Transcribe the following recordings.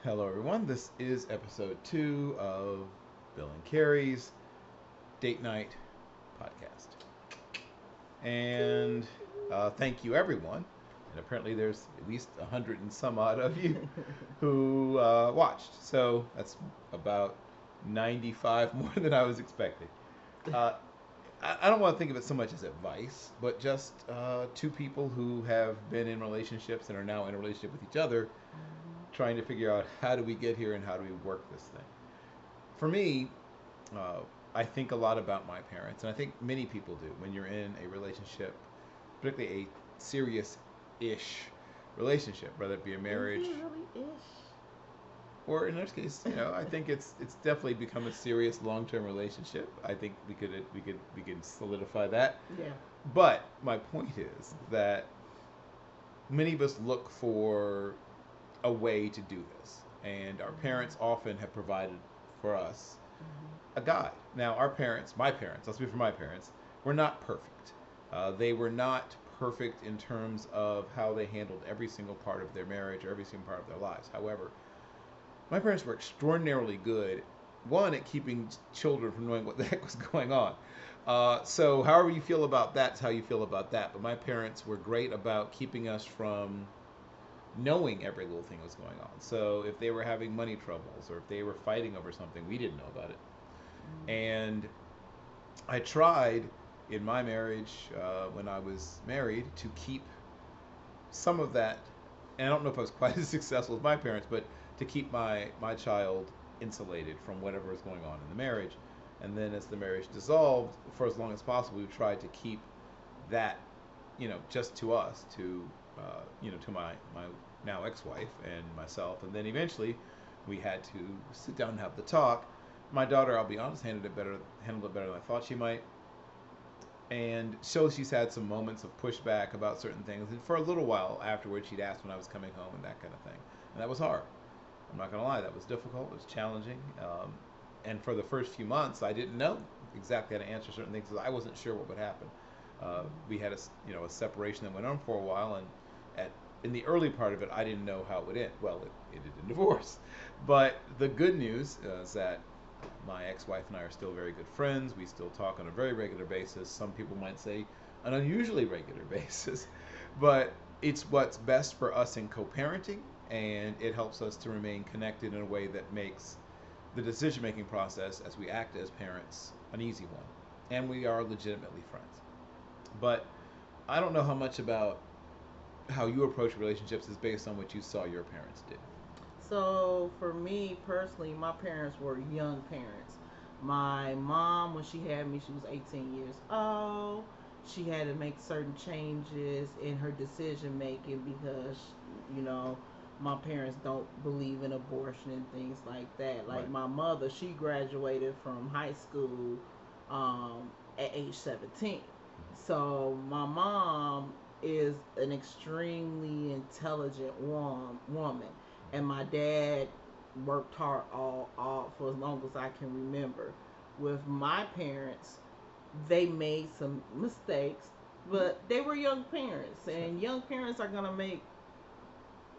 Hello, everyone. This is episode 2 of Bill and Carrie's Date Night podcast. And thank you, everyone. And apparently, there's at least 100 and some odd of you who watched. So that's about 95 more than I was expecting. Uh, I don't want to think of it so much as advice, but just two people who have been in relationships and are now in a relationship with each other, trying to figure out how do we get here and how do we work this thing. For me, uh, I think a lot about my parents, and I think many people do when you're in a relationship, particularly a serious-ish relationship, whether it be a marriage Is it really ish? or in this case, I think it's definitely become a serious long-term relationship. I think we could solidify that. Yeah. But my point is that many of us look for a way to do this, and our parents often have provided for us a guide. Now, our parents, my parents, I'll speak for my parents, were not perfect. They were not perfect in terms of how they handled every single part of their marriage or every single part of their lives. However, my parents were extraordinarily good, one, at keeping children from knowing what the heck was going on. So, however you feel about that's how you feel about that. But my parents were great about keeping us from knowing every little thing was going on. So, if they were having money troubles or if they were fighting over something, we didn't know about it. And I tried in my marriage when I was married to keep some of that, and I don't know if I was quite as successful as my parents, but to keep my child insulated from whatever was going on in the marriage. And then as the marriage dissolved, for as long as possible, we tried to keep that, just to us, to my now ex-wife and myself. And then eventually, we had to sit down and have the talk. My daughter, I'll be honest, handled it better than I thought she might. And so she's had some moments of pushback about certain things. And for a little while afterwards, she'd ask when I was coming home and that kind of thing. And that was hard. I'm not going to lie, that was difficult. It was challenging. And for the first few months, I didn't know exactly how to answer certain things because I wasn't sure what would happen. We had a separation that went on for a while, and at in the early part of it, I didn't know how it would end. Well, it ended in divorce. But the good news is that my ex-wife and I are still very good friends. We still talk on a very regular basis. Some people might say an unusually regular basis, but it's what's best for us in co-parenting, and it helps us to remain connected in a way that makes the decision-making process as we act as parents an easy one, and we are legitimately friends. But I don't know how much about how you approach relationships is based on what you saw your parents do. So for me personally, my parents were young parents. My mom, when she had me, she was 18 years old. She had to make certain changes in her decision making because, you know, my parents don't believe in abortion and things like that. Like Right. my mother, she graduated from high school at age 17. So my mom is an extremely intelligent woman, and my dad worked hard all for as long as I can remember. With my parents, they made some mistakes, but they were young parents, Sure. and young parents are gonna make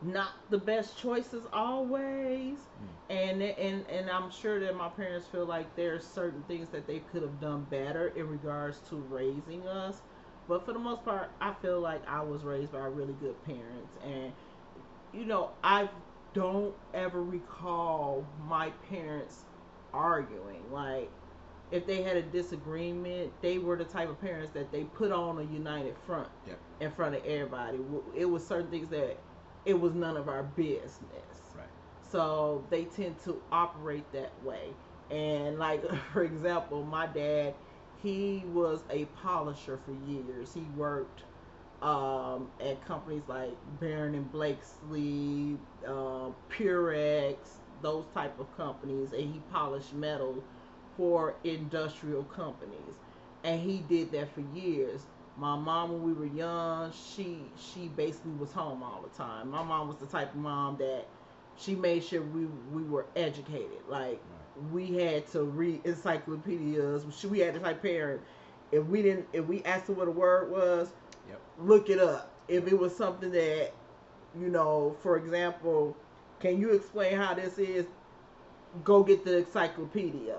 not the best choices always. Mm. And I'm sure that my parents feel like there's certain things that they could have done better in regards to raising us. But for the most part, I feel like I was raised by really good parents, and I don't ever recall my parents arguing. Like, if they had a disagreement, they were the type of parents that they put on a united front Yep. in front of everybody. It was certain things that it was none of our business. Right. So they tend to operate that way. And like for example, my dad, he was a polisher for years. He worked at companies like Barron and Blakesley, Purex, those type of companies, and he polished metal for industrial companies, and he did that for years. My mom, when we were young, she basically was home all the time. My mom was the type of mom that she made sure we were educated. Like, Right. we had to read encyclopedias. We had the type of parent. If we asked her what a word was, Yep. look it up. If Right. it was something that, for example, Can you explain how this is? Go get the encyclopedia.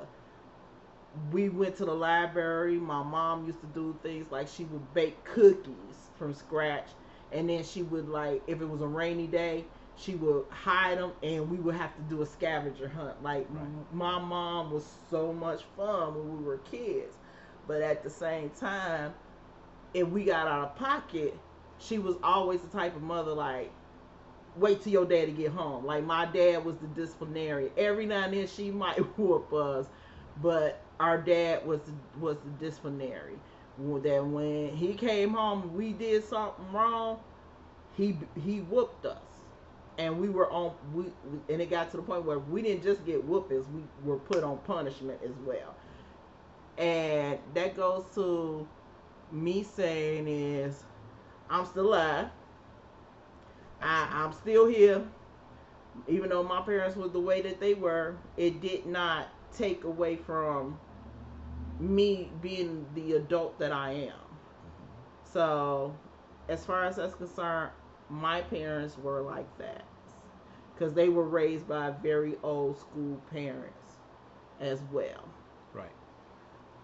We went to the library. My mom used to do things like she would bake cookies from scratch, and then she would, like, if it was a rainy day, she would hide them, and we would have to do a scavenger hunt. Like, Right. my mom was so much fun when we were kids, but at the same time, if we got out of pocket, she was always the type of mother, like, wait till your daddy get home. Like, my dad was the disciplinarian. Every now and then she might whoop us, but our dad was the disciplinary. That when he came home and we did something wrong, he whooped us, and we were on and it got to the point where we didn't just get whoopings, we were put on punishment as well. And that goes to me saying is, I'm still alive. I'm still here. Even though my parents were the way that they were, it did not take away from me being the adult that I am. So, as far as that's concerned, my parents were like that because they were raised by very old school parents as well. Right.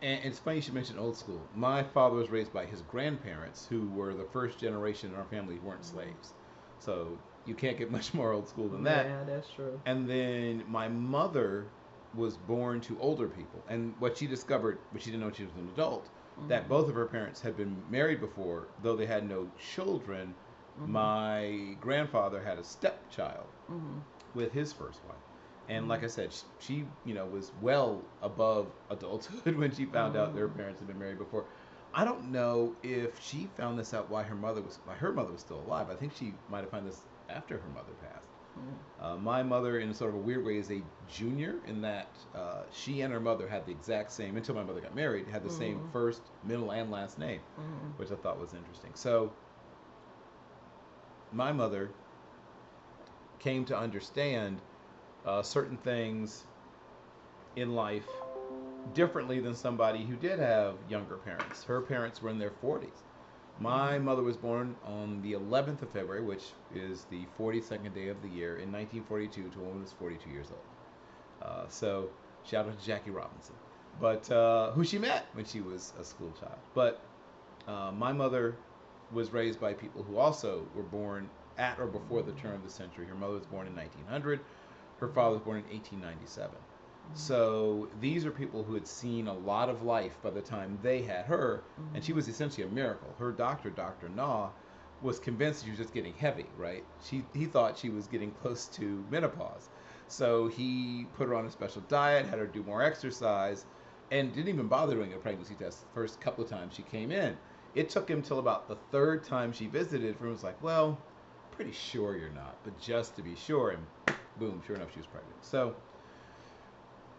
And it's funny you should mention old school. My father was raised by his grandparents, who were the first generation in our family who weren't slaves. So you can't get much more old school than that. Yeah, that's true. And then my mother was born to older people. And what she discovered, but she didn't know she was an adult, that both of her parents had been married before, though they had no children. My grandfather had a stepchild with his first wife. And like I said, she, was well above adulthood when she found out that her parents had been married before. I don't know if she found this out why her mother was still alive. I think she might have found this after her mother passed. My mother, in sort of a weird way, is a junior in that she and her mother had the exact same, until my mother got married, had the same first, middle, and last name, which I thought was interesting. So my mother came to understand certain things in life differently than somebody who did have younger parents. Her parents were in their 40s. My mother was born on the 11th of February, which is the 42nd day of the year, in 1942, to a woman who was 42 years old. So shout out to Jackie Robinson, but who she met when she was a school child. But my mother was raised by people who also were born at or before the turn of the century. Her mother was born in 1900. Her father was born in 1897. So these are people who had seen a lot of life by the time they had her, and she was essentially a miracle. Her doctor, Dr. Na, was convinced she was just getting heavy, right? He thought she was getting close to menopause. So he put her on a special diet, had her do more exercise, and didn't even bother doing a pregnancy test the first couple of times she came in. It took him till about the third time she visited for him was like, well, pretty sure you're not, but just to be sure, and boom, sure enough, she was pregnant. So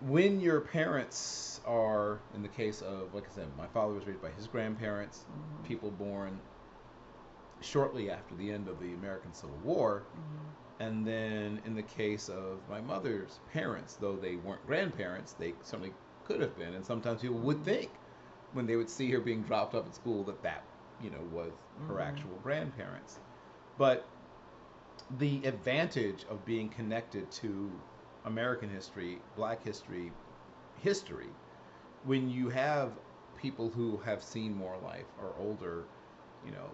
when your parents are, in the case of, like I said, my father was raised by his grandparents, people born shortly after the end of the American Civil War. And then in the case of my mother's parents, though they weren't grandparents, they certainly could have been. And sometimes people would think, when they would see her being dropped off at school, that was her actual grandparents. But the advantage of being connected to American history, Black history, when you have people who have seen more life or older, you know,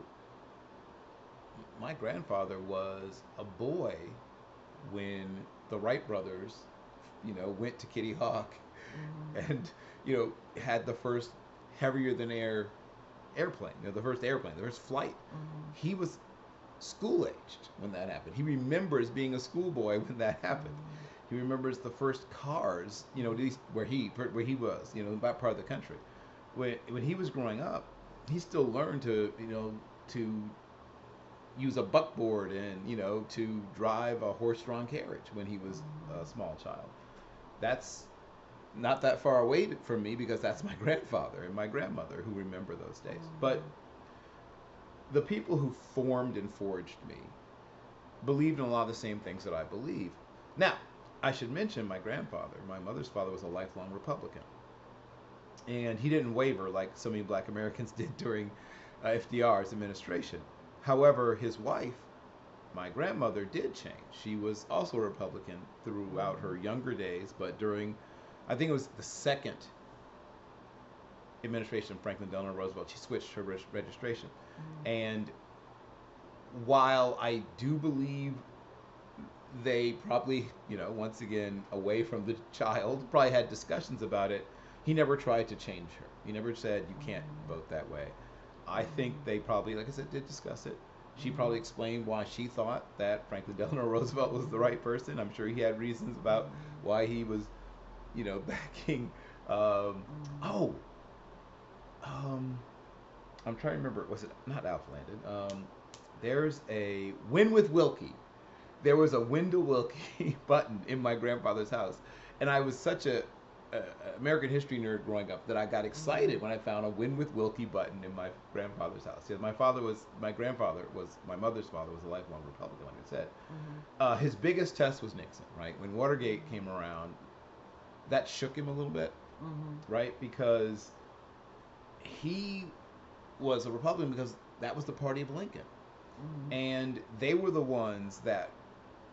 my grandfather was a boy when the Wright brothers, went to Kitty Hawk and, had the first heavier than air airplane, the first airplane, the first flight. He was school aged when that happened. He remembers being a schoolboy when that happened. He remembers the first cars, at least where he was, in that part of the country. When he was growing up, he still learned to use a buckboard and, to drive a horse-drawn carriage when he was a small child. That's not that far away from me because that's my grandfather and my grandmother who remember those days. But the people who formed and forged me believed in a lot of the same things that I believe. Now, I should mention my grandfather, my mother's father, was a lifelong Republican. And he didn't waver like so many Black Americans did during FDR's administration. However, his wife my grandmother did change. She was also a Republican throughout her younger days, but during, I think it was the second administration of Franklin Delano Roosevelt, she switched her registration. And while I do believe they probably, once again, away from the child, probably had discussions about it, he never tried to change her. He never said, you can't vote that way. I think they probably, like I said, did discuss it. She probably explained why she thought that Franklin Delano Roosevelt was the right person. I'm sure he had reasons about why he was, backing. Oh, I'm trying to remember. Was it not Alf Landon? There's a Win with Wilkie. There was a Wendell Wilkie button in my grandfather's house, and I was such a American history nerd growing up that I got excited when I found a Win with Wilkie button in my grandfather's house. Yeah, my grandfather was my mother's father was a lifelong Republican, like I said. His biggest test was Nixon, right? When Watergate came around, that shook him a little bit, right? Because he was a Republican because that was the party of Lincoln. And they were the ones that,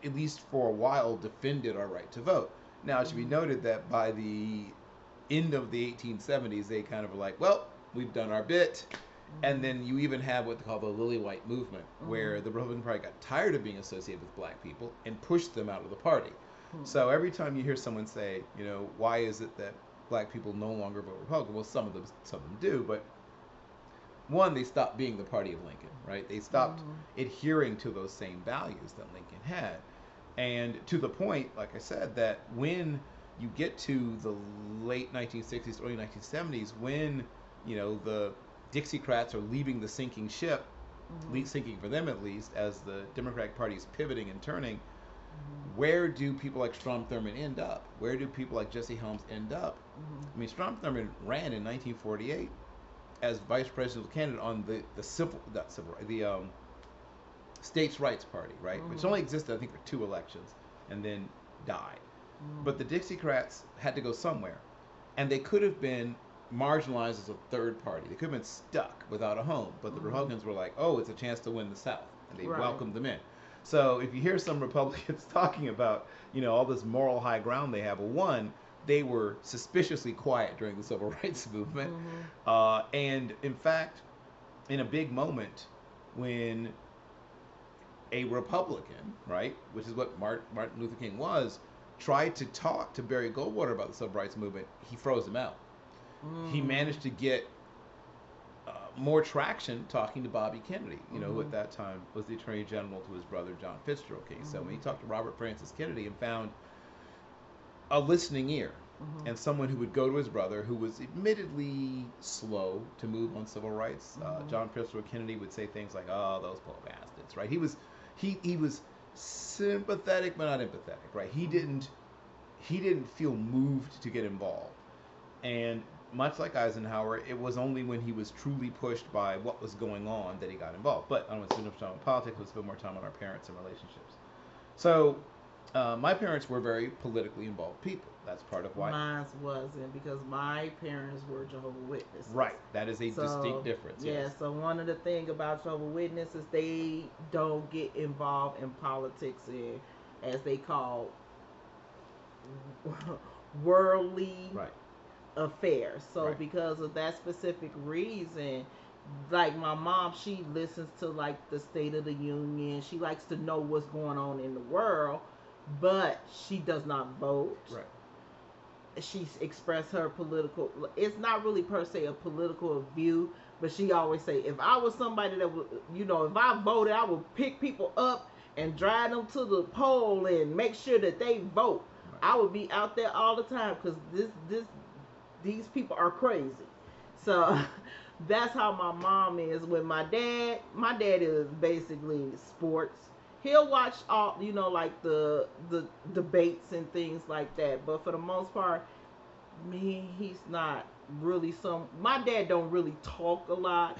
at least for a while, defended our right to vote. Now, it should be noted that by the end of the 1870s, they kind of were like, well, we've done our bit. And then you even have what they call the Lily White movement, where the Republican Party got tired of being associated with black people and pushed them out of the party. So every time you hear someone say, why is it that black people no longer vote Republican? Well, some of them do, but one, they stopped being the party of Lincoln, right? They stopped adhering to those same values that Lincoln had. And to the point, like I said, that when you get to the late 1960s, early 1970s, when, the Dixiecrats are leaving the sinking ship, sinking for them at least, as the Democratic Party is pivoting and turning, where do people like Strom Thurmond end up? Where do people like Jesse Helms end up? I mean, Strom Thurmond ran in 1948 as vice presidential candidate on the States' Rights Party, right? Which only existed, I think, for 2 elections, and then died. But the Dixiecrats had to go somewhere, and they could have been marginalized as a third party. They could have been stuck without a home, but the Republicans were like, oh, it's a chance to win the South, and they welcomed them in. So if you hear some Republicans talking about, all this moral high ground they have, well, one, they were suspiciously quiet during the Civil Rights Movement. And in fact, in a big moment when a Republican, right, which is what Martin Luther King was, tried to talk to Barry Goldwater about the Civil Rights Movement, he froze him out. He managed to get more traction talking to Bobby Kennedy, who at that time was the Attorney General to his brother John Fitzgerald King. So when he talked to Robert Francis Kennedy and found a listening ear, and someone who would go to his brother, who was admittedly slow to move on civil rights. John Fitzgerald Kennedy would say things like, "Oh, those poor bastards," right? He was sympathetic but not empathetic, right? He didn't feel moved to get involved, and much like Eisenhower, it was only when he was truly pushed by what was going on that he got involved. But I don't want to spend enough time on politics. Let's spend more time on our parents and relationships. So my parents were very politically involved people. That's part of why. Mine wasn't, because my parents were Jehovah's Witnesses. Right. That is a distinct difference. Yeah, yes. So one of the things about Jehovah's Witnesses, they don't get involved in politics and, as they call, worldly affairs. So because of that specific reason, like my mom, she listens to like the State of the Union. She likes to know what's going on in the world, but she does not vote. Right. She's expressed her political, it's not really per se a political view, but she always say, if I was somebody that would, if I voted, I would pick people up and drive them to the poll and make sure that they vote. I would be out there all the time because these people are crazy. So that's how my mom is. With my dad is basically sports. He'll watch all, like the debates and things like that. But for the most part, he's not really my dad don't really talk a lot.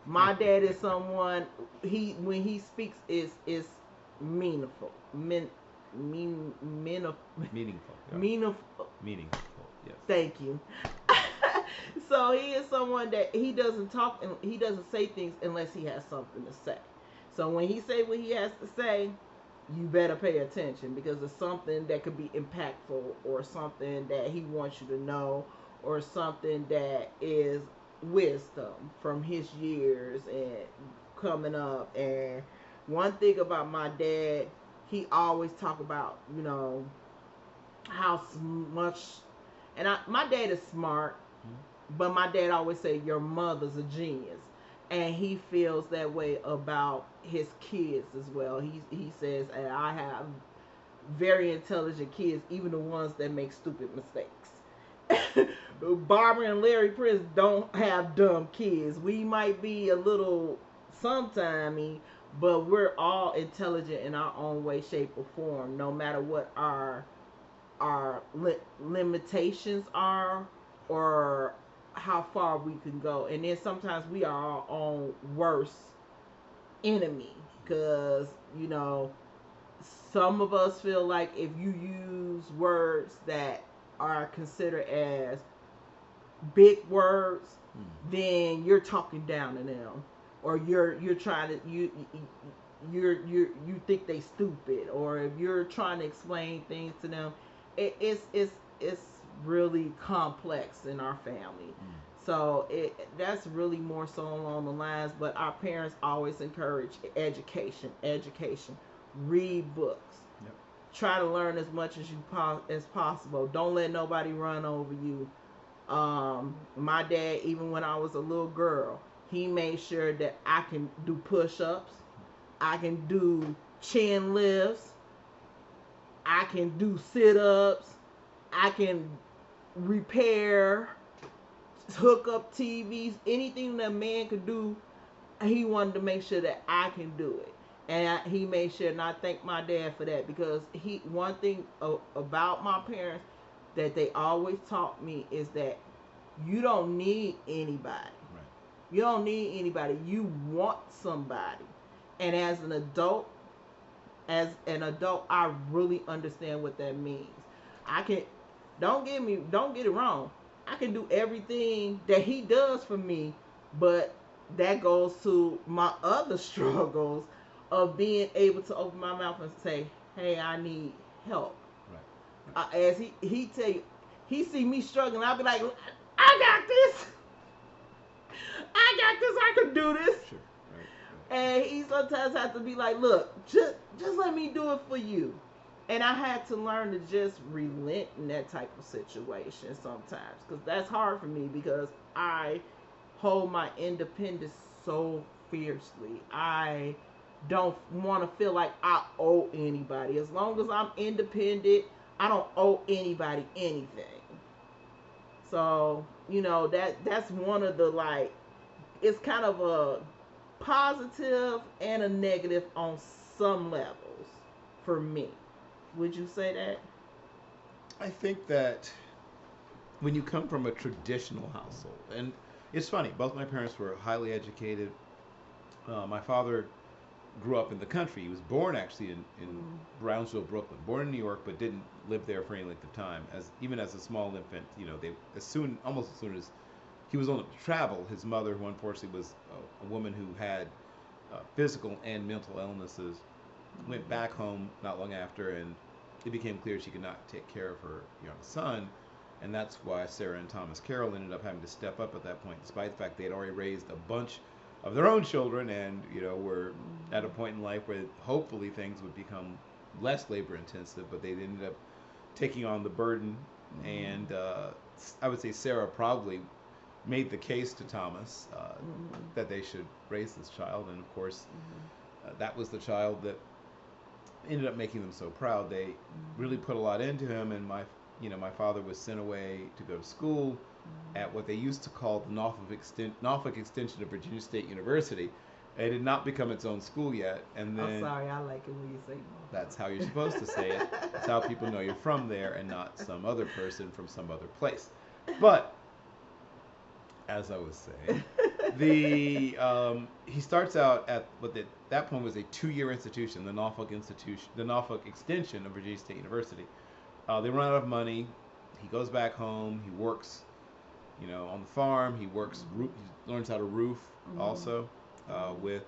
My dad is someone, when he speaks is meaningful. Meaningful. Yeah. Meaningful. Yes. Thank you. So he is someone that he doesn't talk and he doesn't say things unless he has something to say. So when he say what he has to say, you better pay attention because it's something that could be impactful or something that he wants you to know or something that is wisdom from his years and coming up. And one thing about my dad, he always talk about, how much, and my dad is smart, but my dad always say your mother's a genius, and he feels that way about his kids as well. He says, and I have very intelligent kids, even the ones that make stupid mistakes. Barbara and Larry Prince don't have dumb kids. We might be a little sometimey, but we're all intelligent in our own way, shape, or form, no matter what our limitations are or how far we can go. And then sometimes we are our own worst enemy because, some of us feel like if you use words that are considered as big words, then you're talking down to them, or you're trying to you think they stupid, or if you're trying to explain things to them, it's really complex in our family. So that's really more so along the lines. But our parents always encourage education, education. Read books. Yep. Try to learn as much as possible. Don't let nobody run over you. My dad, even when I was a little girl, he made sure that I can do push-ups, I can do chin lifts, I can do sit-ups, I can repair, hook up TVs, anything that a man could do. He wanted to make sure that I can do it, and he made sure. And I thank my dad for that, because one thing about my parents that they always taught me is that you don't need anybody. Right. You don't need anybody. You want somebody. And as an adult, I really understand what that means. I can don't get it wrong. I can do everything that he does for me, but that goes to my other struggles of being able to open my mouth and say, "Hey, I need help." Right. As he tell you, he see me struggling, I'll be like, "I got this. I got this. I can do this." Sure. Right. And he sometimes has to be like, "Look, just let me do it for you." And I had to learn to just relent in that type of situation sometimes, because that's hard for me, because I hold my independence so fiercely. I don't want to feel like I owe anybody. As long as I'm independent, I don't owe anybody anything. So, that's one of the, like, it's kind of a positive and a negative on some levels for me. Would you say that? I think that when you come from a traditional household, and it's funny, both my parents were highly educated. My father grew up in the country. He was born actually in Brownsville, Brooklyn. Born in New York, but didn't live there for any length of time. Even as a small infant, they almost as soon as he was on to travel, his mother, who unfortunately was a woman who had physical and mental illnesses, went back home not long after, and it became clear she could not take care of her young son. And that's why Sarah and Thomas Carroll ended up having to step up at that point, despite the fact they had already raised a bunch of their own children, and were at a point in life where hopefully things would become less labor intensive, but they ended up taking on the burden. And I would say Sarah probably made the case to Thomas that they should raise this child, and of course that was the child that ended up making them so proud. They really put a lot into him, and my father was sent away to go to school at what they used to call the Norfolk Extension of Virginia State University. It had not become its own school yet, and then I'm sorry, I like it when you say Norfolk. That's how you're supposed to say it. That's how people know you're from there and not some other person from some other place. But as I was saying, he starts out at what at that point was a 2-year institution, the Norfolk Extension of Virginia State University. They run out of money. He goes back home. He works, on the farm. He works. He learns how to roof also with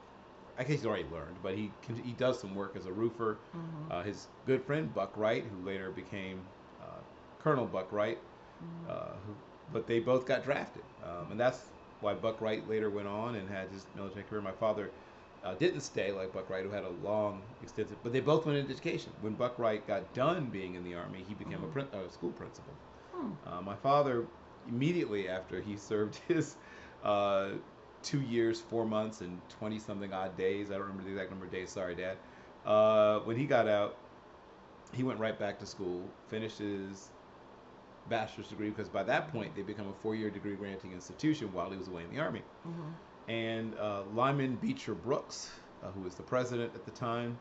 I guess he's already learned, but he does some work as a roofer. Mhm. His good friend Buck Wright, who later became Colonel Buck Wright, who, but they both got drafted, and that's why Buck Wright later went on and had his military career. My father didn't stay like Buck Wright, who had a long, extensive, but they both went into education. When Buck Wright got done being in the Army, he became Mhm. a school principal. Hmm. My father, immediately after he served his uh, 2 years, 4 months, and 20 something odd days, I don't remember the exact number of days, sorry, Dad. When he got out, he went right back to school, finished his bachelor's degree, because by that point they become a 4 year degree granting institution while he was away in the Army. Mhm. And Lyman Beecher Brooks, who was the president at the time,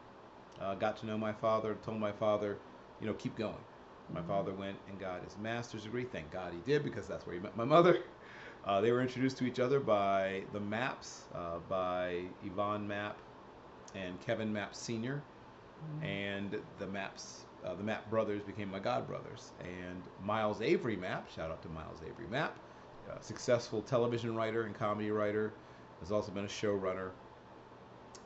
got to know my father, told my father, keep going. My Mhm. father went and got his master's degree. Thank God he did, because that's where he met my mother. They were introduced to each other by the Mapps, by Yvonne Mapp and Kevin Mapp Sr. Mhm. And the Mapp brothers became my god brothers. And Miles Avery Mapp, shout out to Miles Avery Mapp, successful television writer and comedy writer, has also been a showrunner,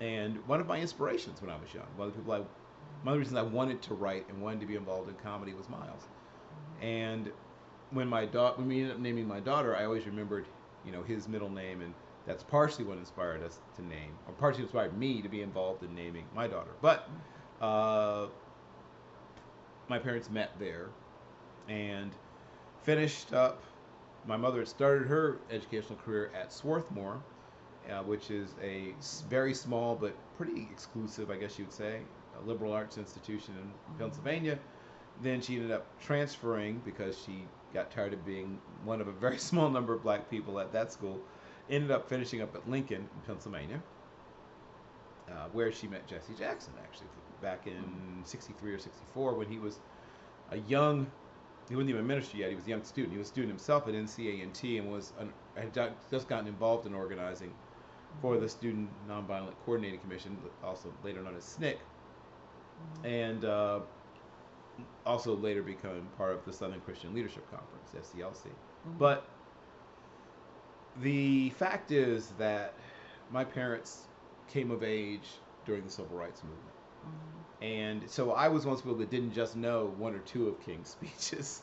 and one of my inspirations when I was young. One of the reasons I wanted to write and wanted to be involved in comedy was Miles. And when we ended up naming my daughter, I always remembered, his middle name, and that's partially what inspired us to name, or partially inspired me to be involved in naming my daughter. But uh, my parents met there and finished up. My mother had started her educational career at Swarthmore, which is a very small but pretty exclusive, I guess you would say, a liberal arts institution in Pennsylvania. Then she ended up transferring because she got tired of being one of a very small number of black people at that school. Ended up finishing up at Lincoln in Pennsylvania, where she met Jesse Jackson, actually, back in '63 or '64, when he was a young. He wasn't even a minister yet. He was a young student. He was a student himself at NCA&T, and had just gotten involved in organizing for the Student Nonviolent Coordinating Commission, also later known as SNCC, and also later became part of the Southern Christian Leadership Conference, SCLC. Mhm. But the fact is that my parents came of age during the Civil Rights Movement. And so I was one of those people that didn't just know one or two of King's speeches.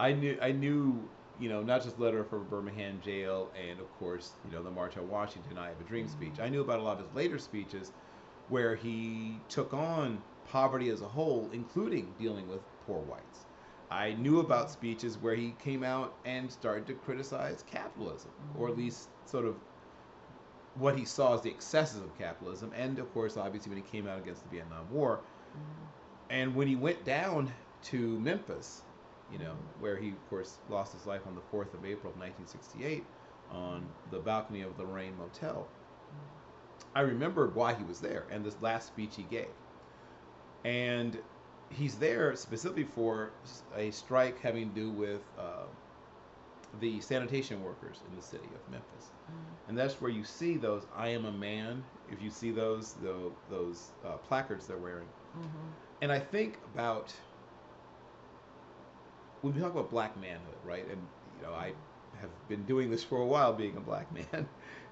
I knew, not just Letter from Birmingham Jail, and of course, the March on Washington, I Have a Dream speech. I knew about a lot of his later speeches where he took on poverty as a whole, including dealing with poor whites. I knew about speeches where he came out and started to criticize capitalism, or at least sort of what he saw as the excesses of capitalism, and of course, obviously, when he came out against the Vietnam War. And when he went down to Memphis, where he, of course, lost his life on the 4th of April of 1968 on the balcony of the Lorraine Motel, I remembered why he was there and this last speech he gave. And he's there specifically for a strike having to do with the sanitation workers in the city of Memphis. And that's where you see those "I am a man." If you see those placards they're wearing, and I think about when we talk about black manhood, right? And I have been doing this for a while, being a black man,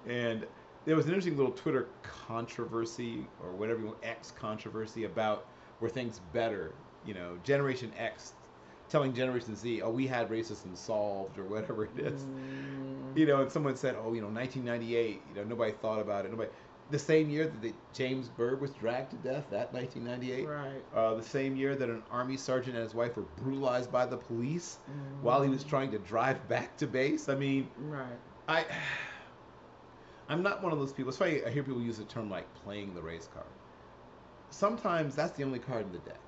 and there was an interesting little Twitter controversy, or whatever, X controversy, about were things better, Generation X telling Generation Z, "Oh, we had racism solved," or whatever it is. And someone said, "Oh, 1998, nobody thought about it. Nobody." The same year that James Byrd was dragged to death, that 1998. Right. The same year that an army sergeant and his wife were brutalized by the police while he was Mm-hmm. trying to drive back to base. I mean, Right. I, I'm not one of those people. It's funny, I hear people use the term like playing the race card. Sometimes that's the only card in the deck.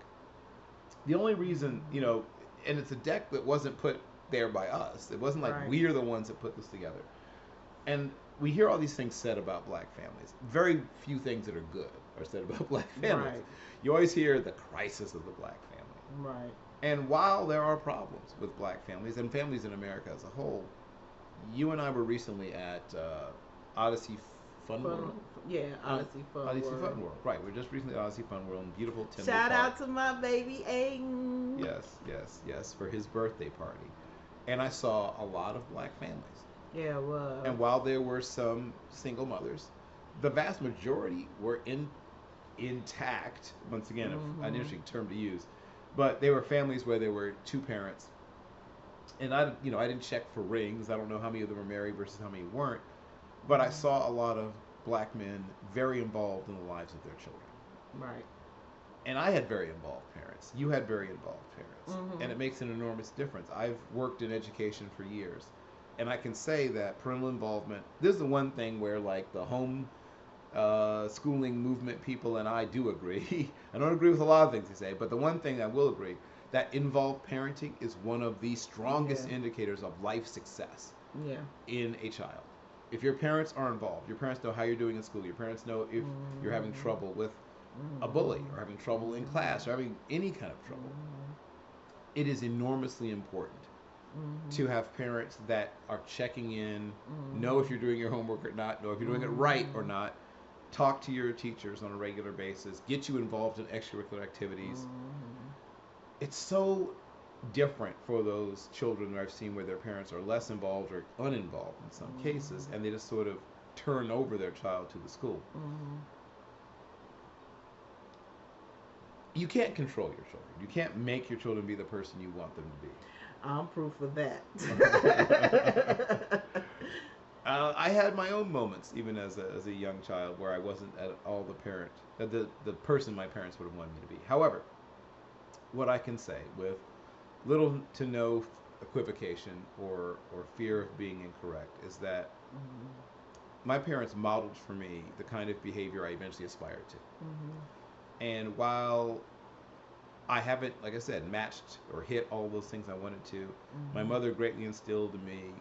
The only reason, and it's a deck that wasn't put there by us. It wasn't like Right. we're the ones that put this together. And we hear all these things said about black families. Very few things that are good are said about black families. Right. You always hear the crisis of the black family. Right. And while there are problems with black families and families in America as a whole, you and I were recently at Odyssey Fun World. Yeah, Odyssey Fun Odyssey World. Fun World. Right, we're just recently at Odyssey Fun World in beautiful Tinley Shout Park. out to my baby Aiden. Yes, for his birthday party. And I saw a lot of black families. Yeah, it was. And while there were some single mothers, the vast majority were intact. Once again, an Mhm. interesting term to use, but they were families where there were two parents, and I didn't check for rings. I don't know how many of them were married versus how many weren't, but I Mhm. saw a lot of black men very involved in the lives of their children. Right. And I had very involved parents. You had very involved parents. And Mhm. it makes an enormous difference. I've worked in education for years. And I can say that parental involvement, this is the one thing where, like, the home schooling movement people and I do agree. I don't agree with a lot of things they say, but the one thing I will agree that involved parenting is one of the Yeah. strongest indicators of life success Yeah. in a child. If your parents are involved, your parents know how you're doing in school, your parents know if you're having Mhm. trouble with a bully Mhm. or having trouble in Mhm. class or having any kind of trouble, Mhm. it is enormously important Mhm. to have parents that are checking in, know if Mhm. you're doing your homework or not, know if you're doing it right or Mhm. not, talk to your teachers on a regular basis, get you involved in extracurricular activities. Mhm. It's so different for those children that I've seen where their parents are less involved or uninvolved in some cases, and they just sort of turn over their child to the school. Mhm. You can't control your children. You can't make your children be the person you want them to be. I'm proof of that. I had my own moments, even as a young child, where I wasn't at all the person my parents would have wanted me to be. However, what I can say with little to no equivocation or fear of being incorrect is that Mhm. my parents modeled for me the kind of behavior I eventually aspired to. Mhm. And while I haven't, like I said, matched or hit all those things I wanted to, my Mhm. mother greatly instilled in me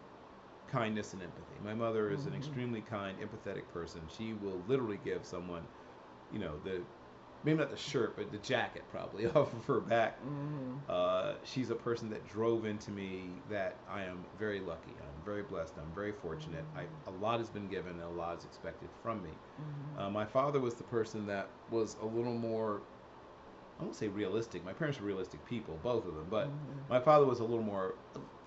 kindness and empathy. My mother is an Mhm. extremely kind, empathetic person. She will literally give someone, the maybe not the shirt, but the jacket probably off of her back. Mhm. She's a person that drove into me that I am very lucky. I'm very blessed. I'm very fortunate. A lot has been given and a lot is expected from me. Mhm. My father was the person that was a little more, I won't say realistic. My parents were realistic people, both of them, but Mhm. my father was a little more,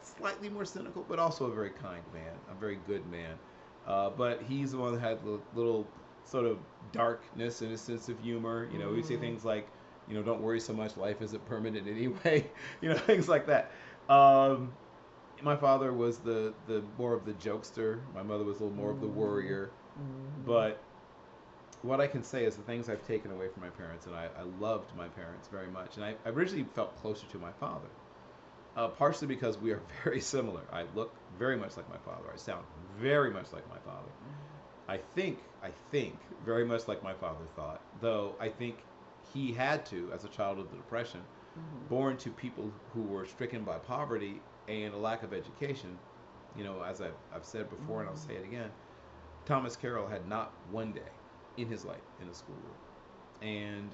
slightly more cynical, but also a very kind man, a very good man. But he's the one that had the little sort of darkness and a sense of humor. He'd say Mhm. things like, don't worry so much, life isn't permanent anyway, things like that. Um, my father was the more of the jokester. My mother was a little more of the Mhm. worrier. Mhm. But what I can say is the things I've taken away from my parents, and I loved my parents very much, and I originally felt closer to my father, partially because we are very similar. I look very much like my father. I sound very much like my father. I think very much like my father thought, though I think he had to, as a child of the Depression, Mhm. born to people who were stricken by poverty and a lack of education. As I've said before, and I'll Mhm. say it again, Thomas Carroll had not one day in his life in a schoolroom, and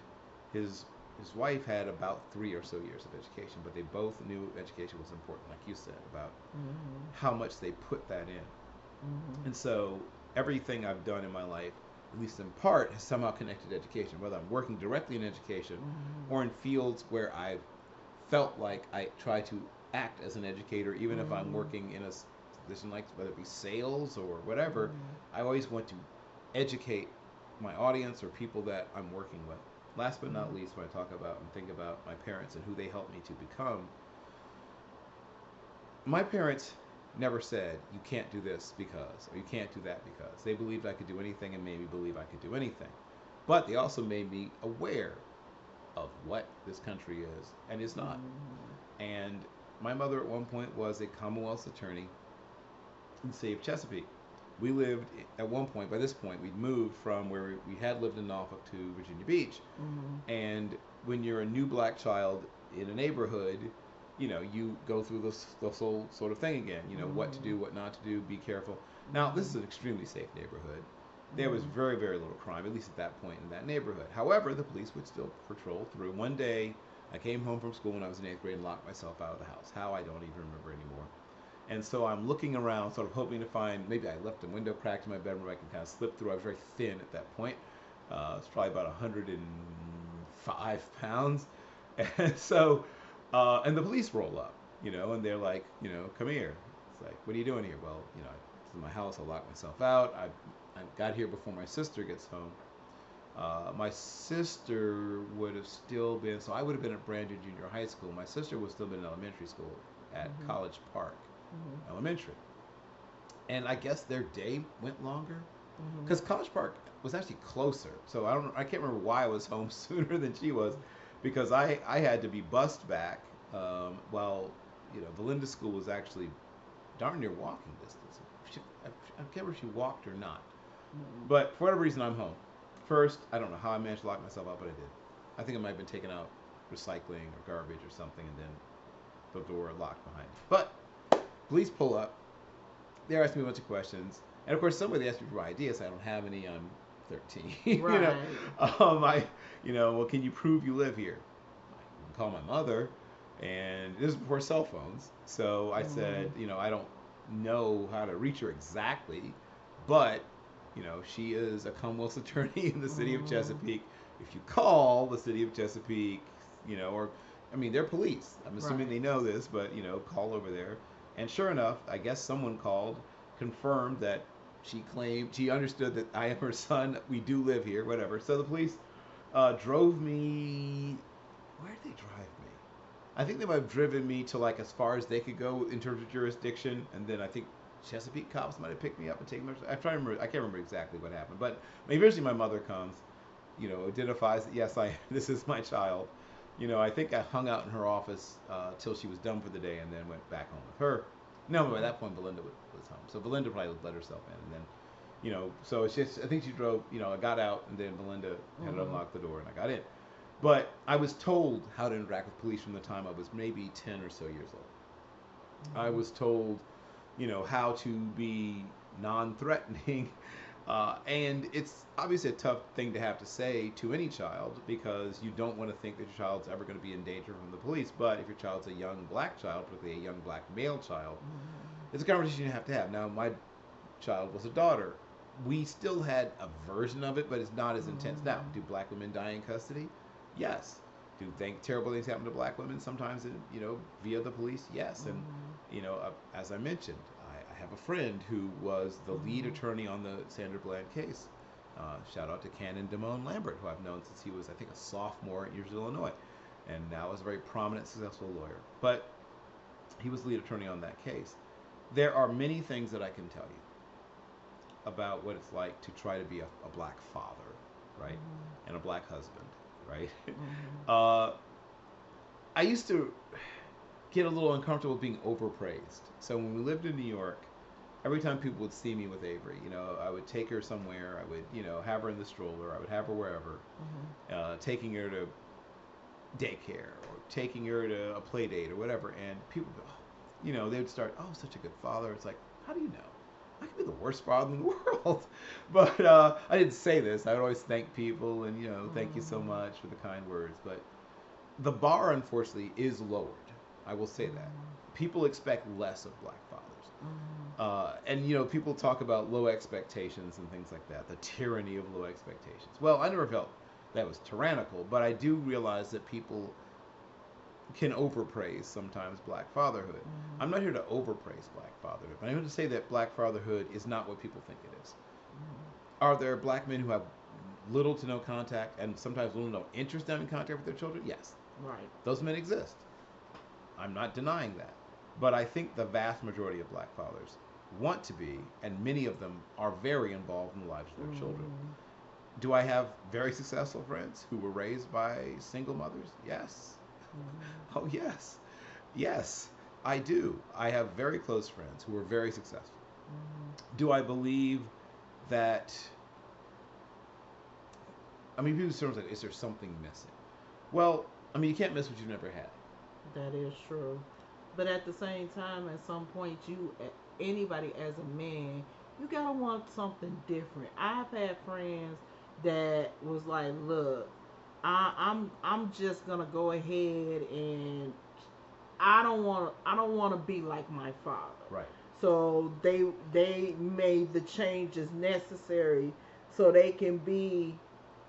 his his wife had about 3 or so years of education, but they both knew education was important, like you said, about Mhm. how much they put that in. Mhm. And so everything I've done in my life, at least in part, has somehow connected to education, whether I'm working directly in education Mhm. or in fields where I've felt like I try to act as an educator, even if I'm Mhm. working in a position like whether it be sales or whatever. Mhm. I always want to educate my audience or people that I'm working with. Last but not Mhm. least, when I talk about and think about my parents and who they helped me to become, my parents never said you can't do this because or you can't do that because. They believed I could do anything and made me believe I could do anything. But they also made me aware of what this country is and is not. Mhm. And my mother at one point was a Commonwealth's attorney in the state of Chesapeake. We lived at one point, by this point, we'd moved from where we had lived in Norfolk to Virginia Beach. Mhm. And when you're a new black child in a neighborhood, you go through this whole sort of thing again. What to Mhm. do, what not to do, be careful. Now, this is Mhm. an extremely safe neighborhood. There was Mhm. very, very little crime, at least at that point in that neighborhood. However, the police would still patrol through. One day, I came home from school when I was in eighth grade and locked myself out of the house. How, I don't even remember anymore. And so I'm looking around, sort of hoping to find maybe I left a window cracked in my bedroom I can kind of slip through. I was very thin at that point. It's probably about 105 pounds. And so, and the police roll up, and they're like, come here. It's like, what are you doing here? Well, this is my house. I locked myself out. I got here before my sister gets home. My sister would have still been, so I would have been at Brandon Junior High School. My sister would still been in elementary school at Mhm. College Park Mhm. Elementary. And I guess their day went longer Mhm. because College Park was actually closer. So I can't remember why I was home sooner than she was, because I had to be bussed back, while Belinda's school was actually darn near walking distance. I can't remember if she walked or not, Mhm. but for whatever reason I'm home. First, I don't know how I managed to lock myself out, but I did. I think I might have been taking out recycling or garbage or something, and then the door locked behind me. But police pull up. They're asking me a bunch of questions, and of course, somebody asked me for my ID. I said I don't have any. I'm 13. Right. Well, can you prove you live here? I can call my mother, and this is before cell phones. So I said, Mhm. I don't know how to reach her exactly, but she is a Commonwealth attorney in the city of Mhm. Chesapeake. If you call the city of Chesapeake, or I mean, they're police. I'm assuming Right. they know this, but call over there. And sure enough, I guess someone called, confirmed that she understood that I am her son. We do live here, whatever. So the police drove me. Where did they drive me? I think they might have driven me to like as far as they could go in terms of jurisdiction, and then I think Chesapeake cops might have picked me up and taken me. I'm trying to remember. I can't remember exactly what happened, but eventually my mother comes. Identifies that yes, I this is my child. I think I hung out in her office till she was done for the day, and then went back home with her. No, by Mhm. that point Belinda was home, so Belinda probably let herself in, and then so it's just I think she drove. I got out, and then Belinda had to Mhm. unlock the door, and I got in. But I was told how to interact with police from the time I was maybe 10 or so years old. I Mhm. was told, how to be non-threatening, and it's obviously a tough thing to have to say to any child because you don't want to think that your child's ever going to be in danger from the police. But if your child's a young black child, particularly a young black male child, Mhm. it's a conversation you have to have. Now, my child was a daughter. We still had a version of it, but it's not as intense now. Mhm. Do black women die in custody? Yes. Do terrible things happen to black women sometimes, via the police? Yes. And Mhm. as I mentioned, I have a friend who was the lead Mhm. attorney on the Sandra Bland case. Shout out to Canon Damone Lambert, who I've known since he was, I think, a sophomore at University of Illinois, and now is a very prominent, successful lawyer. But he was the lead attorney on that case. There are many things that I can tell you about what it's like to try to be a black father, right, Mhm. and a black husband, right. Mhm. uh, I used to get a little uncomfortable being overpraised. So when we lived in New York, every time people would see me with Avery, I would take her somewhere. I would, have her in the stroller. I would have her wherever, Mhm. taking her to daycare or taking her to a play date or whatever. And people go, oh, they would start, oh, such a good father. It's like, how do you know? I could be the worst father in the world. But I didn't say this. I would always thank people and, thank you so Mhm. much for the kind words. But the bar, unfortunately, is lowered. I will say that. Mhm. People expect less of black fathers. Mhm. And people talk about low expectations and things like that, the tyranny of low expectations. Well, I never felt that was tyrannical, but I do realize that people can overpraise sometimes black fatherhood. Mhm. I'm not here to overpraise black fatherhood, but I'm here to say that black fatherhood is not what people think it is. Mhm. Are there black men who have little to no contact and sometimes little to no interest in having contact with their children? Yes, Right. those men exist. I'm not denying that. But I think the vast majority of black fathers want to be, and many of them are very involved in the lives of their children. Mhm. Do I have very successful friends who were raised by single mothers? Yes. Mhm. Oh, yes. Yes, I do. I have very close friends who are very successful. Mhm. Do I believe that? I mean, people say, like, is there something missing? Well, I mean, you can't miss what you've never had. That is true. But at the same time, at some point, anybody as a man, you gotta want something different. I've had friends that was like, "Look, I'm just gonna go ahead and I don't want to be like my father." Right. So they made the changes necessary so they can be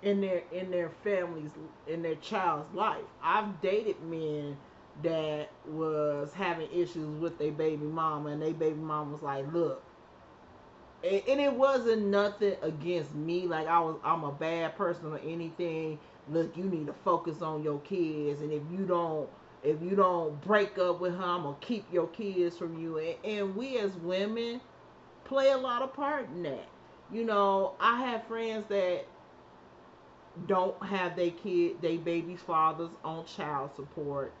in their families in their child's life. I've dated men that was having issues with their baby mama, and their baby mama was like, "Look, and it wasn't nothing against me. Like I'm a bad person or anything. Look, you need to focus on your kids, and if you don't break up with her, I'm gonna keep your kids from you. And we as women play a lot of part in that. You know, I have friends that don't have they baby's fathers on child support.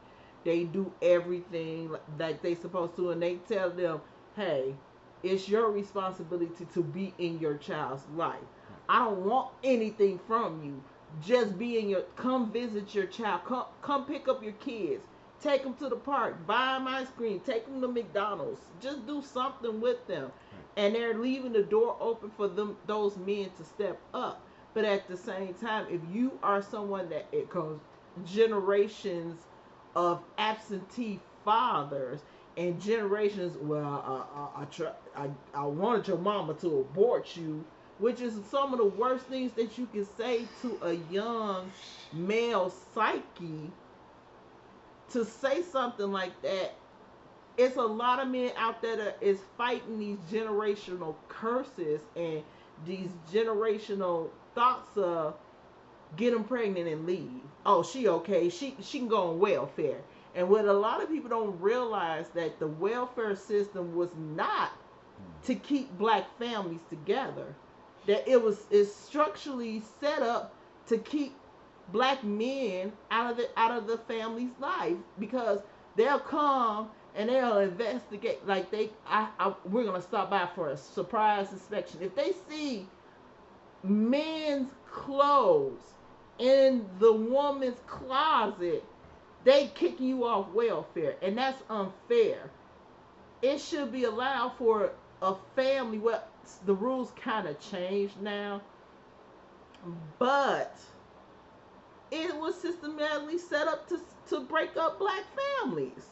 They do everything like they supposed to, and they tell them, "Hey, it's your responsibility to be in your child's life. I don't want anything from you. Just be in your. Come visit your child. Come pick up your kids. Take them to the park. Buy them ice cream. Take them to McDonald's. Just do something with them." And they're leaving the door open for those men to step up. But at the same time, if you are someone that it goes generations of absentee fathers and generations, well, I wanted your mama to abort you, which is some of the worst things that you can say to a young male psyche. To say something like that, it's a lot of men out there that is fighting these generational curses and these generational thoughts of get them pregnant and leave. Oh, she okay. She can go on welfare. And what a lot of people don't realize that the welfare system was not to keep black families together. That it's structurally set up to keep black men out of the family's life because they'll come and they'll investigate like we're gonna stop by for a surprise inspection. If they see men's clothes in the woman's closet, they kick you off welfare, and that's unfair. It should be allowed for a family. Well, the rules kind of changed now, but it was systematically set up to break up black families.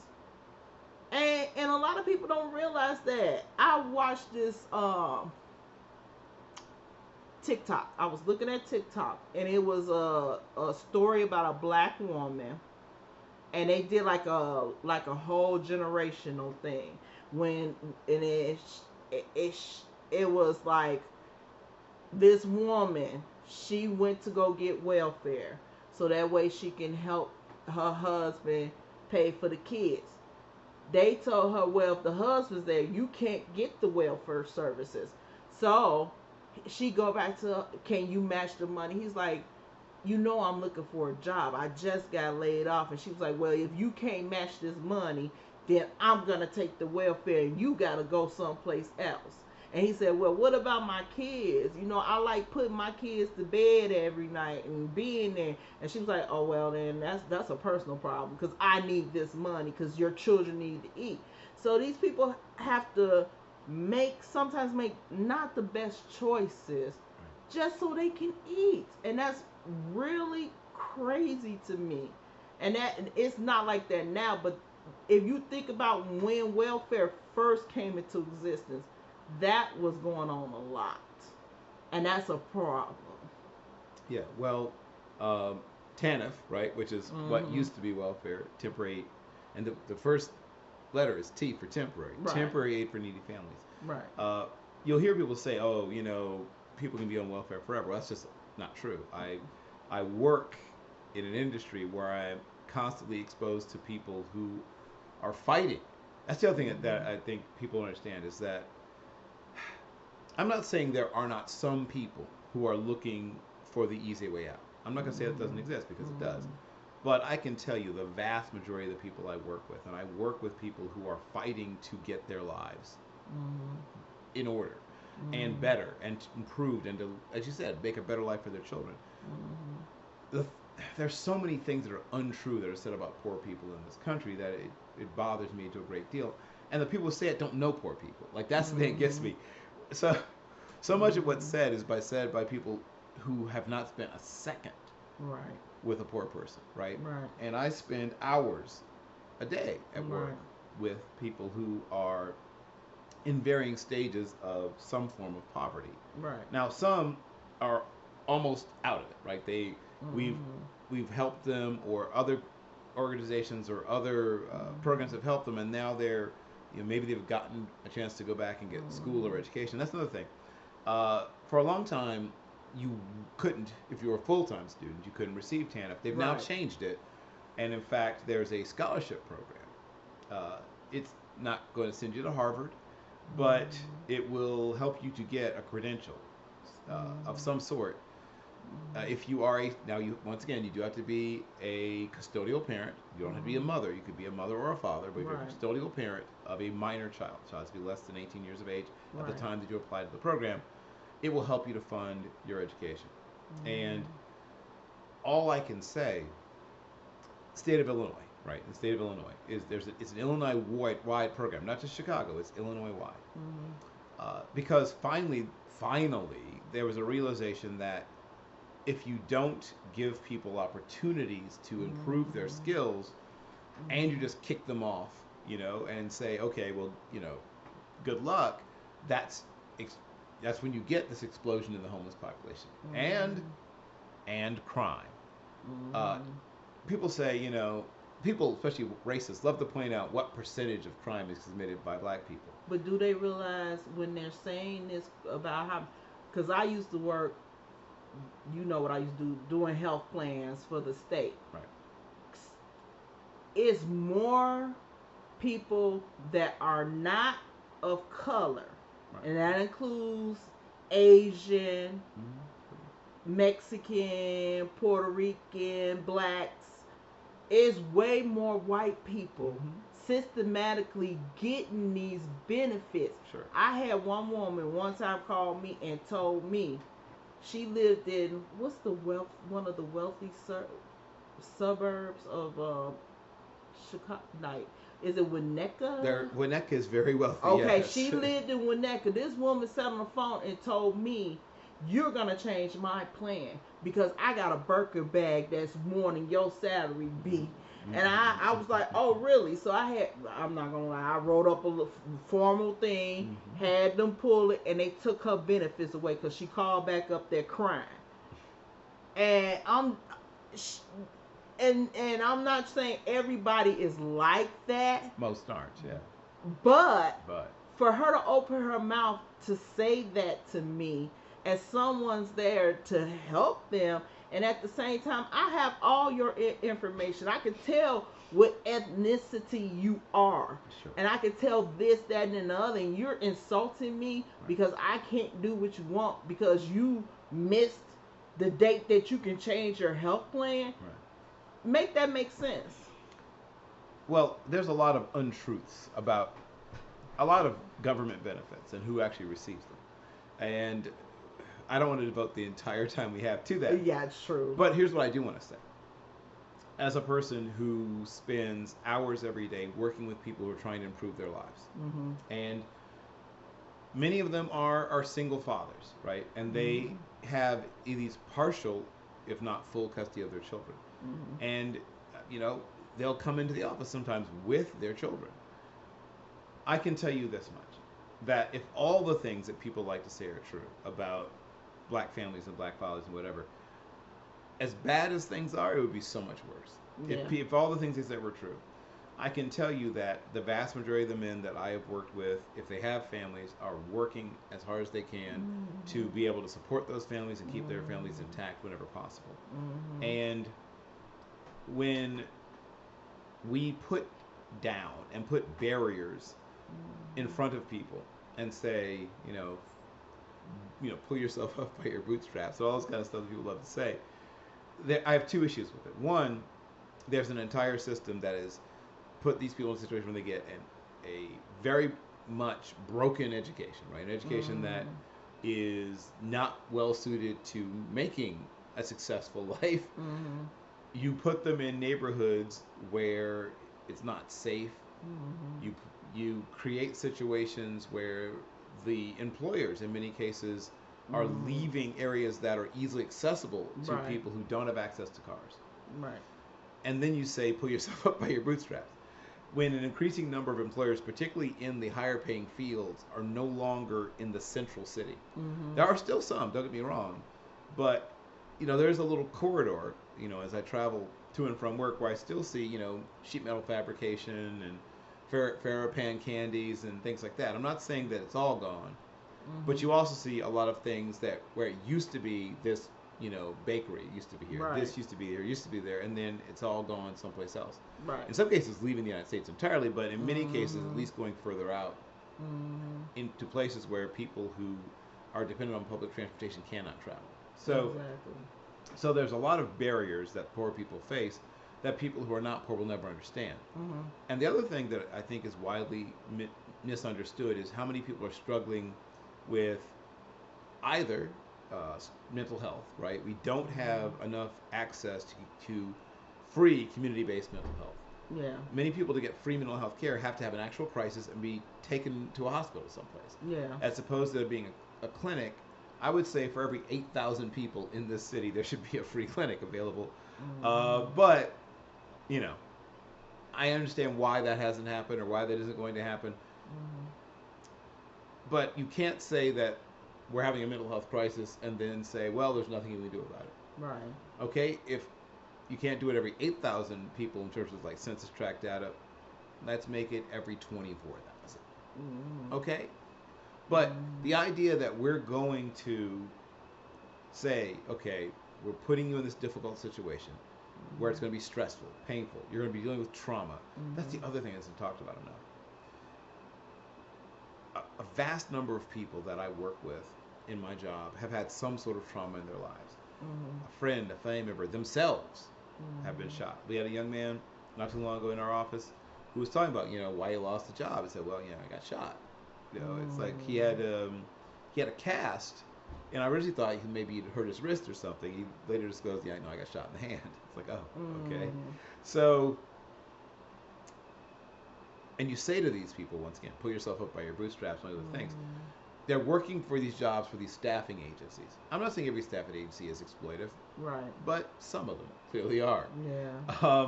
And a lot of people don't realize that. I watched this TikTok. I was looking at TikTok, and it was a story about a black woman, and they did like a whole generational thing when and it, it was like this woman, she went to go get welfare so that way she can help her husband pay for the kids. They told her, well, if the husband's there, you can't get the welfare services. So she go back to, can you match the money? He's like, you know, I'm looking for a job. I just got laid off. And she was like, well, if you can't match this money, then I'm going to take the welfare and you got to go someplace else. And he said, well, what about my kids? You know, I like putting my kids to bed every night and being there. And she was like, oh, well, then that's a personal problem because I need this money because your children need to eat. So these people have to sometimes make not the best choices just so they can eat. And that's really crazy to me. And that it's not like that now, but if you think about when welfare first came into existence, that was going on a lot, and that's a problem. Yeah, well, TANF, right, which is what used to be welfare, temporary, and the first letter is T for temporary, Right. temporary aid for needy families. Right. You'll hear people say, oh, you know, people can be on welfare forever. Well, that's just not true. I work in an industry where I'm constantly exposed to people who are fighting. That's the other thing that I think people understand is that I'm not saying there are not some people who are looking for the easy way out. I'm not going to say it doesn't exist because it does. But I can tell you the vast majority of the people I work with, and I work with people who are fighting to get their lives in order and better and improved and to, as you said, make a better life for their children. There's so many things that are untrue that are said about poor people in this country that it bothers me to a great deal. And the people who say it don't know poor people. Like, that's the thing that gets me. So much of what's said is said by people who have not spent a second with a poor person, right? And I spend hours a day at work with people who are in varying stages of some form of poverty. Now, some are almost out of it, right? We've helped them, or other organizations or other programs have helped them, and now they're, you know, maybe they've gotten a chance to go back and get school or education. That's another thing. For a long time, you couldn't, if you were a full time student, you couldn't receive TANF. They've now Right. changed it, and in fact, there's a scholarship program. It's not going to send you to Harvard, but Mhm. it will help you to get a credential of Mhm. some sort. If you are a now you once again you do have to be a custodial parent. You don't have to be a Mhm. mother. You could be a mother or a father, but if you're a Right. custodial parent of a minor child, child has to be less than 18 years of age at the Right. time that you apply to the program, it will help you to fund your education. And Mhm. all I can say, state of Illinois, right? The state of Illinois is it's an Illinois wide program, not just Chicago. It's Illinois wide. Mhm. Because finally, there was a realization that if you don't give people opportunities to improve their Mhm. skills and you Mhm. just kick them off, and say, okay, well, good luck, that's that's when you get this explosion in the homeless population Mhm. and crime. Uh, Mhm. People say, people, especially racists, love to point out what percentage of crime is committed by black people. But do they realize when they're saying this about how? Because I used to work, you know what I used to do, doing health plans for the state. Right. It's more people that are not of color, Right. and that includes Asian, Mm-hmm. Mexican, Puerto Rican, blacks. It's way more white people Mm-hmm. systematically getting these benefits. Sure. I had one woman one time call me and told me she lived in what's the wealth one of the wealthy suburbs of Chicago. Like, is it Winnetka? Winnetka is very wealthy, Okay, yes. she lived in Winnetka. This woman sat on the phone and told me, "You're gonna change my plan because I got a Birkin bag that's more than your salary, B." And I was like, "Oh, really?" So I'm not gonna lie, I wrote up a formal thing, Mm-hmm. had them pull it, and they took her benefits away because she called back up there crying. And and I'm not saying everybody is like that, Most aren't, yeah. but But for her to open her mouth to say that to me as someone's there to help them, and at the same time I have all your information, I can tell what ethnicity you are, sure. and I can tell this, that, and the other, and you're insulting me Right. because I can't do what you want because you missed the date that you can change your health plan. Right. Make that make sense. Well, there's a lot of untruths about a lot of government benefits and who actually receives them. And I don't want to devote the entire time we have to that. Yeah, it's true. But here's what I do want to say. As a person who spends hours every day working with people who are trying to improve their lives, Mm-hmm. and many of them are single fathers, right? And they Mm-hmm. have these partial, if not full, custody of their children. Mm-hmm. And, you know, they'll come into the office sometimes with their children. I can tell you this much, that if all the things that people like to say are true about black families and black fathers and whatever, as bad as things are, it would be so much worse. Yeah. If all the things they said were true, I can tell you that the vast majority of the men that I have worked with, if they have families, are working as hard as they can to Mm-hmm. be able to support those families and keep their families Mm-hmm. intact whenever possible. Mm-hmm. And when we put down and put barriers in front of people and say, pull yourself up by your bootstraps, all this kind of stuff that people love to say. I have two issues with it. One, there's an entire system that is put these people in a situation where they get a very much broken education, right? An education that Mm-hmm. is not well suited to making a successful life. Mm-hmm. You put them in neighborhoods where it's not safe. Mm-hmm. You create situations where the employers, in many cases, are Mm-hmm. leaving areas that are easily accessible to Right. people who don't have access to cars. Right. And then you say, pull yourself up by your bootstraps. When an increasing number of employers, particularly in the higher paying fields, are no longer in the central city. Mm-hmm. There are still some, don't get me wrong, but there's a little corridor, as I travel to and from work where I still see, sheet metal fabrication and Farrah Pan candies and things like that. I'm not saying that it's all gone, But you also see a lot of things that where it used to be this, bakery used to be here, Right. this used to be here, used to be there, and then it's all gone someplace else. Right. In some cases, leaving the United States entirely, but in many cases, at Mhm. least going further out Mhm. into places where people who are dependent on public transportation cannot travel. So, Exactly. so there's a lot of barriers that poor people face that people who are not poor will never understand. Mhm. And the other thing that I think is widely misunderstood is how many people are struggling with either mental health, right? We don't have enough access to free community based mental health. Yeah. Many people to get free mental health care have to have an actual crisis and be taken to a hospital someplace. Yeah. As opposed to there being a clinic, I would say for every 8,000 people in this city, there should be a free clinic available. But, you know, I understand why that hasn't happened or why that isn't going to happen. Mhm. But you can't say that we're having a mental health crisis and then say, well, there's nothing you can do about it. Right. Okay? If you can't do it every 8,000 people in terms of like census tract data, let's make it every 24,000. Mhm. Okay? But the idea that we're going to say, okay, we're putting you in this difficult situation where it's going to be stressful, painful, you're going to be dealing with trauma. That's the other thing that's been talked about enough. A vast number of people that I work with in my job have had some sort of trauma in their lives. A friend, a family member, themselves have been shot. We had a young man not too long ago in our office who was talking about, why he lost the job. He said, well, I got shot. It's like he had a cast, and I originally thought he maybe he'd hurt his wrist or something. He later disclosed, yeah, no, I got shot in the hand. It's like, oh, okay. So, and you say to these people, once again, pull yourself up by your bootstraps and other things. They're working for these jobs for these staffing agencies. I'm not saying every staffing agency is exploitive, Right. but some of them clearly are. Yeah.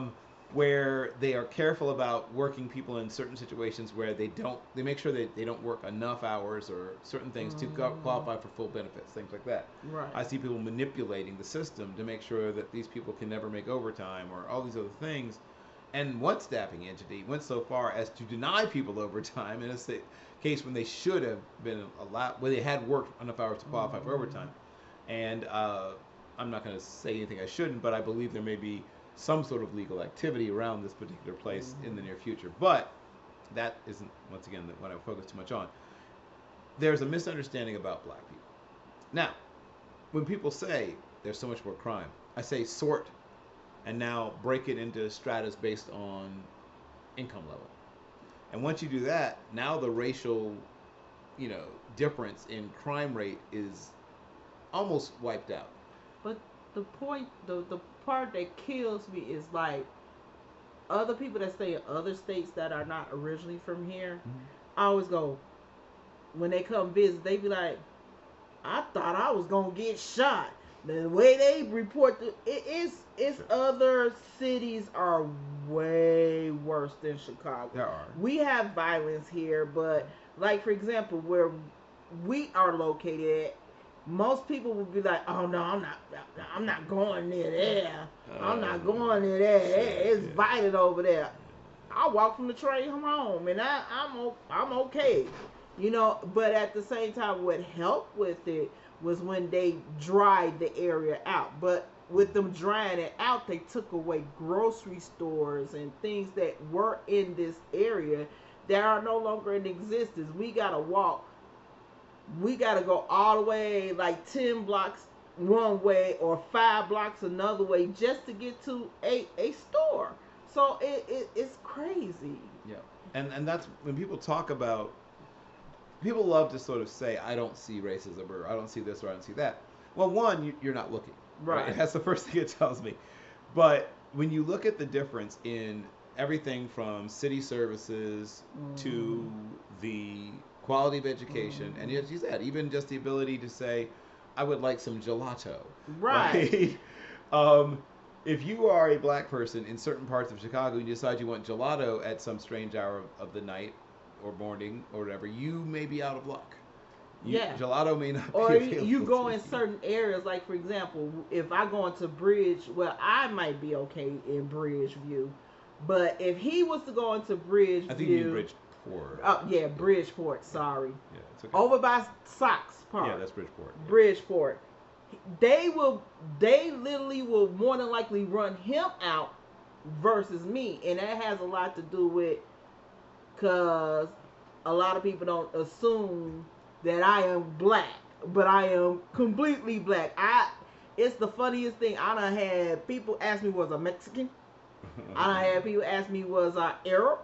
Where they are careful about working people in certain situations where they make sure that they don't work enough hours or certain things to qualify for full benefits, things like that. Right. I see people manipulating the system to make sure that these people can never make overtime or all these other things. And one staffing entity went so far as to deny people overtime in a case when they should have been allowed, where they had worked enough hours to qualify for overtime. And I'm not going to say anything I shouldn't, but I believe there may be some sort of legal activity around this particular place in the near future. But that isn't, once again, what I focus too much on. There's a misunderstanding about black people. Now, when people say there's so much more crime, I say sort and now break it into stratas based on income level. And once you do that, now the racial, difference in crime rate is almost wiped out. But the part that kills me is like other people that stay in other states that are not originally from here. I always go when they come visit, they be like, I thought I was gonna get shot. The way they report it's other cities are way worse than Chicago. There are. We have violence here, but like for example, where we are located, most people would be like, "Oh no, I'm not going near there. I'm not going near there. It's violent over there." I walk from the train home, and I'm okay, But at the same time, what helped with it was when they dried the area out. But with them drying it out, they took away grocery stores and things that were in this area that are no longer in existence. We gotta walk. We gotta go all the way like 10 blocks one way or 5 blocks another way just to get to a store. So it's crazy. Yeah, and that's when people talk about. People love to sort of say, I don't see racism or I don't see this or I don't see that. Well, one, you're not looking. Right. That's the first thing it tells me. But when you look at the difference in everything from city services to the quality of education, and as you said, even just the ability to say, I would like some gelato. Right. If you are a black person in certain parts of Chicago and you decide you want gelato at some strange hour of the night or morning or whatever, you may be out of luck. Gelato may not or be available. You go in certain areas, like for example, if I go into Bridge, well, I might be okay in Bridgeview, but if he was to go into Bridgeview, I think you mean Bridgeport. Or Yeah, Bridgeport. Sorry, yeah, it's okay. over by Sox Yeah, Park. that's Bridgeport. Yeah. Bridgeport. They will. They literally will more than likely run him out versus me, and that has a lot to do with because a lot of people don't assume that I am black, but I am completely black. It's the funniest thing. I done had people ask me was I Mexican. I done had people ask me was I Arab.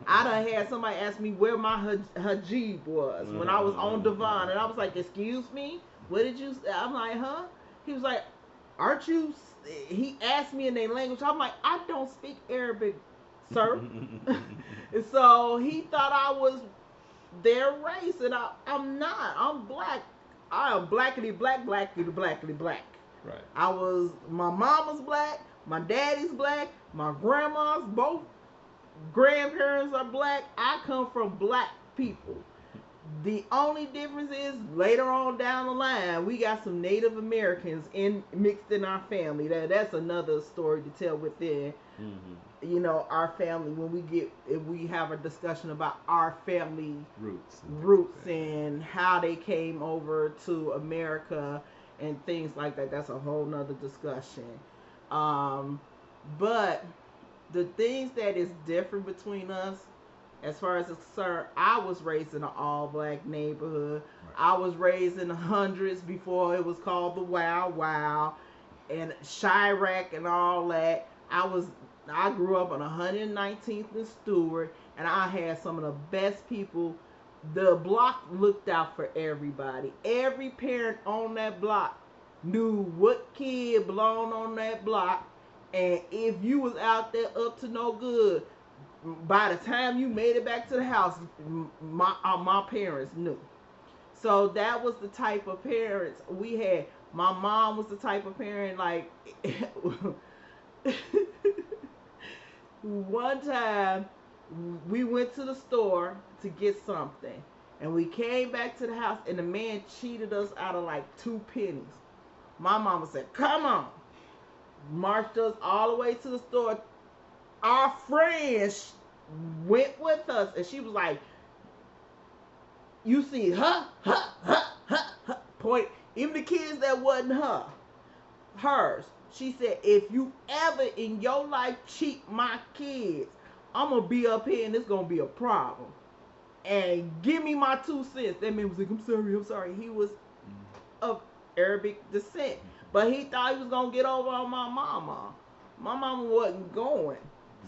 I done had somebody ask me where my hijab was when I was on Devon, and I was like, "Excuse me, what did you say?" I'm like, "Huh?" He was like, "Aren't you?" He asked me in their language. I'm like, "I don't speak Arabic, sir." And so he thought I was their race, and I'm not. I'm black. I am blackity black, blackity blackity black. Right. My mama's black, my daddy's black, my grandma's both grandparents are black. I come from black people. The only difference is later on down the line, we got some Native Americans mixed in our family. That's another story to tell within, our family when if we have a discussion about our family roots and how they came over to America and things like that. That's a whole nother discussion. But the things that is different between us as far as it's concerned, I was raised in an all black neighborhood. Right. I was raised in the hundreds before it was called the Wild Wild and Chirac and all that. I grew up on 119th and Stewart, and I had some of the best people. The block looked out for everybody. Every parent on that block knew what kid belonged on that block, and if you was out there up to no good, by the time you made it back to the house, my parents knew. So that was the type of parents we had. My mom was the type of parent like one time we went to the store to get something, and we came back to the house, and the man cheated us out of like 2 pennies. My mama said, "Come on," marched us all the way to the store. Our friends went with us, and she was like, "You see her, point." Even the kids that wasn't hers. She said, "If you ever in your life cheat my kids, I'm gonna be up here and it's gonna be a problem. And give me my 2 cents." That man was like, I'm sorry. He was of Arabic descent, but he thought he was gonna get over on my mama. My mama wasn't going.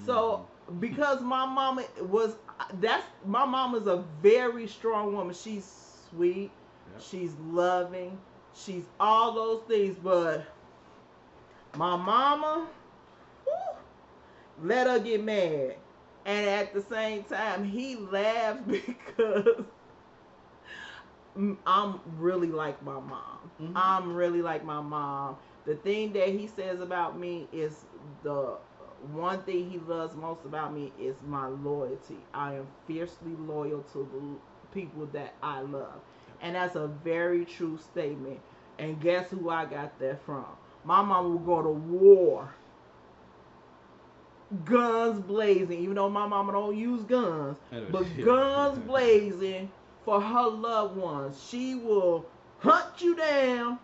So because my mama's a very strong woman. She's sweet, yep. She's loving, she's all those things, but my mama, let her get mad. And at the same time, he laughs because I'm really like my mom. Mm-hmm. I'm really like my mom. The thing that he says about me is the one thing he loves most about me is my loyalty. I am fiercely loyal to the people that I love. And that's a very true statement. And guess who I got that from? My mom will go to war, guns blazing, even though my mama don't use guns, but guns blazing for her loved ones. She will hunt you down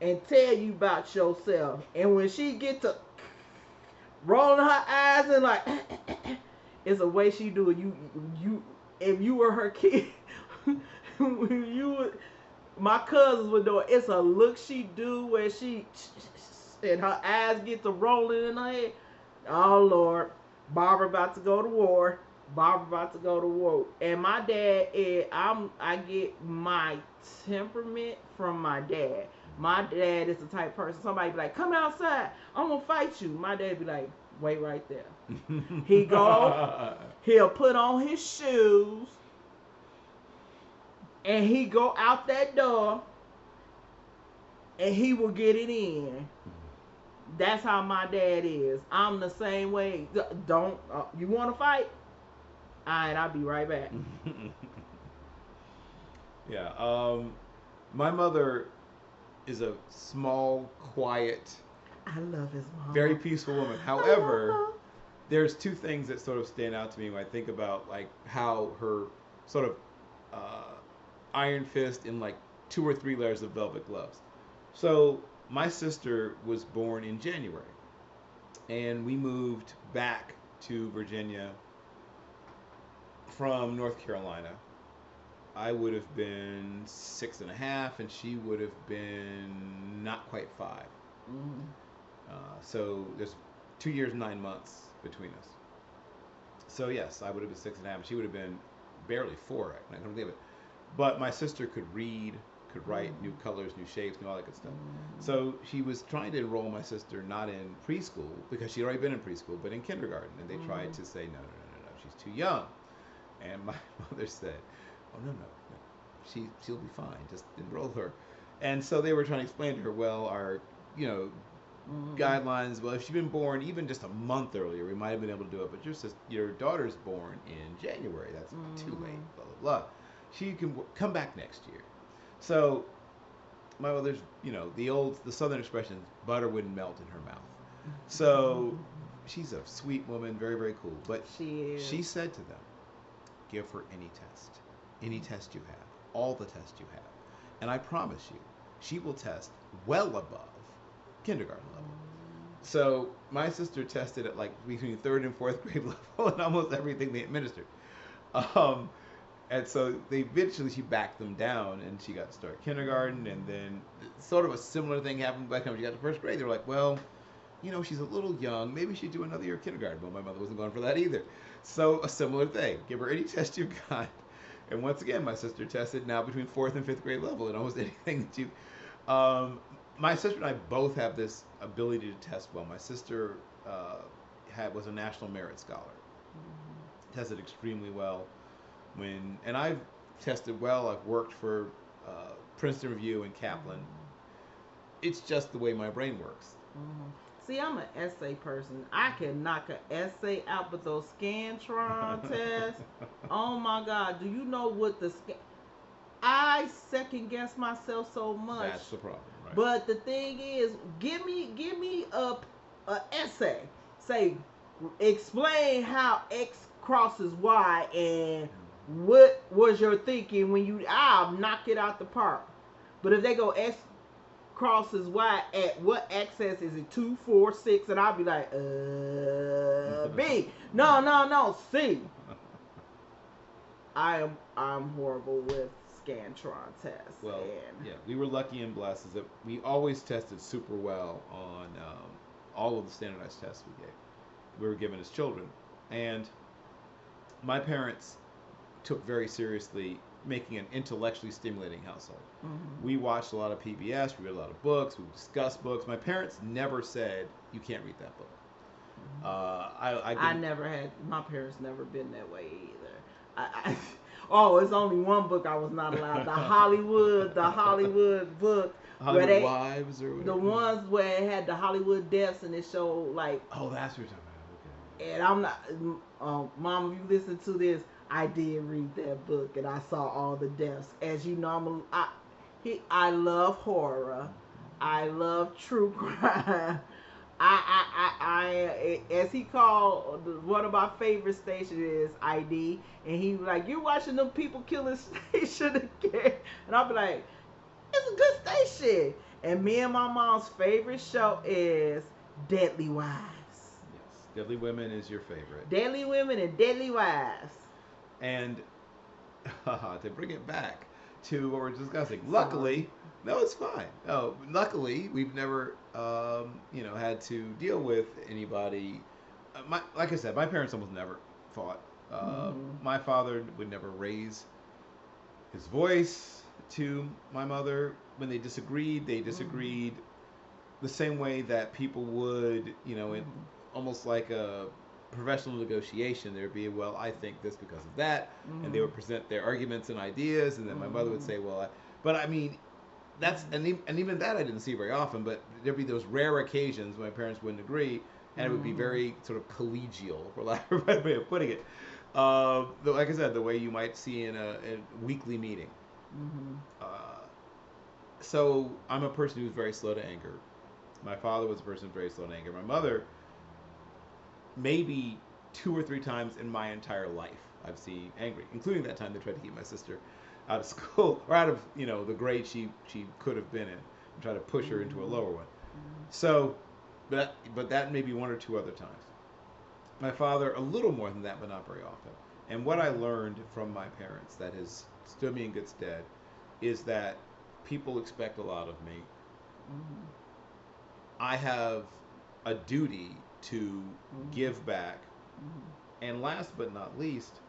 and tell you about yourself. And when she get to rolling her eyes and like, it's a way she do it. You, if you were her kid, my cousins would do it. It's a look she do where she, and her eyes get to rolling in her head. Oh Lord, Barbara about to go to war. Barbara about to go to war. And my dad is, I get my temperament from my dad. My dad is the type of person, somebody be like, "Come outside, I'm gonna fight you." My dad be like, "Wait right there." He'll put on his shoes, and he go out that door, and he will get it in. That's how my dad is. I'm the same way. Don't, you want to fight? All right, I'll be right back. Yeah. My mother is a small, quiet, I love his mom. very peaceful woman. However, there's two things that sort of stand out to me when I think about like how her sort of uh, iron fist in like two or three layers of velvet gloves. So my sister was born in January, and we moved back to Virginia from North Carolina. I would have been 6.5, and she would have been not quite 5. Mm-hmm. So there's 2 years, 9 months between us. So yes, I would have been 6.5, and she would have been barely 4. I couldn't believe it. But my sister could read, could write new colors, new shapes, new all that good stuff. So she was trying to enroll my sister not in preschool because she'd already been in preschool, but in kindergarten. And they tried to say, no, no, no, no, no, she's too young. And my mother said, oh, no, no, no. She'll be fine. Just enroll her. And so they were trying to explain to her, well, our, you know, guidelines. Well, if she'd been born even just a month earlier, we might have been able to do it. But your daughter's born in January. That's too late. Blah blah blah. She can come back next year. So my mother's, the Southern expression, butter wouldn't melt in her mouth. So she's a sweet woman, very very cool. But she said to them, give her any test you have, all the tests you have, and I promise you, she will test well above kindergarten level. So my sister tested at like between third and fourth grade level and almost everything they administered. Um, and so she backed them down and she got to start kindergarten, and then sort of a similar thing happened by the time she got to first grade. They were like, well, she's a little young. Maybe she'd do another year of kindergarten. But my mother wasn't going for that either. So a similar thing. Give her any test you've got. And once again, my sister tested now between fourth and fifth grade level in almost anything that you. My sister and I both have this ability to test well. My sister was a National Merit Scholar. Tested extremely well. And I've tested well. I've worked for Princeton Review and Kaplan. It's just the way my brain works. See, I'm an essay person. I can knock an essay out, but those Scantron tests, oh my God, do you know what I second guess myself so much. That's the problem, right? But the thing is, give me a essay. Say, explain how X crosses Y and what was your thinking when I'll knock it out the park. But if they go X crosses Y at what access is it, 2, 4, 6, and I'll be like, B. No, C. I'm horrible with Scantron tests. Well, yeah, we were lucky and blessed is that we always tested super well on all of the standardized tests we were given as children. And my parents took very seriously making an intellectually stimulating household. We watched a lot of PBS, we read a lot of books, we discussed books. My parents never said, you can't read that book. I never had, my parents never been that way either. It's only one book I was not allowed. The Hollywood book. Hollywood Wives or whatever. The ones where it had the Hollywood deaths and it showed like. Oh, that's what you're talking about. Okay. And I'm not, Mom, if you listen to this, I did read that book and I saw all the deaths. As you know, I love horror. I love true crime. As he called, one of my favorite stations is ID, and he was like, "You're watching them people killing station again," and I'll be like, "It's a good station." And me and my mom's favorite show is Deadly Wives. Yes, Deadly Women is your favorite. Deadly Women and Deadly Wives. And to bring it back to what we're discussing, luckily, no, it's fine. No, luckily, we've never, had to deal with anybody. Like I said, my parents almost never fought. My father would never raise his voice to my mother. When they disagreed the same way that people would, in almost like a professional negotiation. There'd be, well, I think this because of that, and they would present their arguments and ideas, and then my mother would say, well, but I mean, that's and even that I didn't see very often. But there'd be those rare occasions when my parents wouldn't agree, and it would be very sort of collegial, for lack of a better way of putting it. Like I said, the way you might see in a weekly meeting. So I'm a person who's very slow to anger. My father was a person very slow to anger. My mother maybe 2 or 3 times in my entire life I've seen angry, including that time they tried to keep my sister out of school or out of the grade she could have been in and try to push her into a Mm-hmm. lower one. Mm-hmm. So, but that may be 1 or 2 other times. My father a little more than that, but not very often. And what I learned from my parents that has stood me in good stead is that people expect a lot of me. Mm-hmm. I have a duty to Mm-hmm. give back. And last but not least,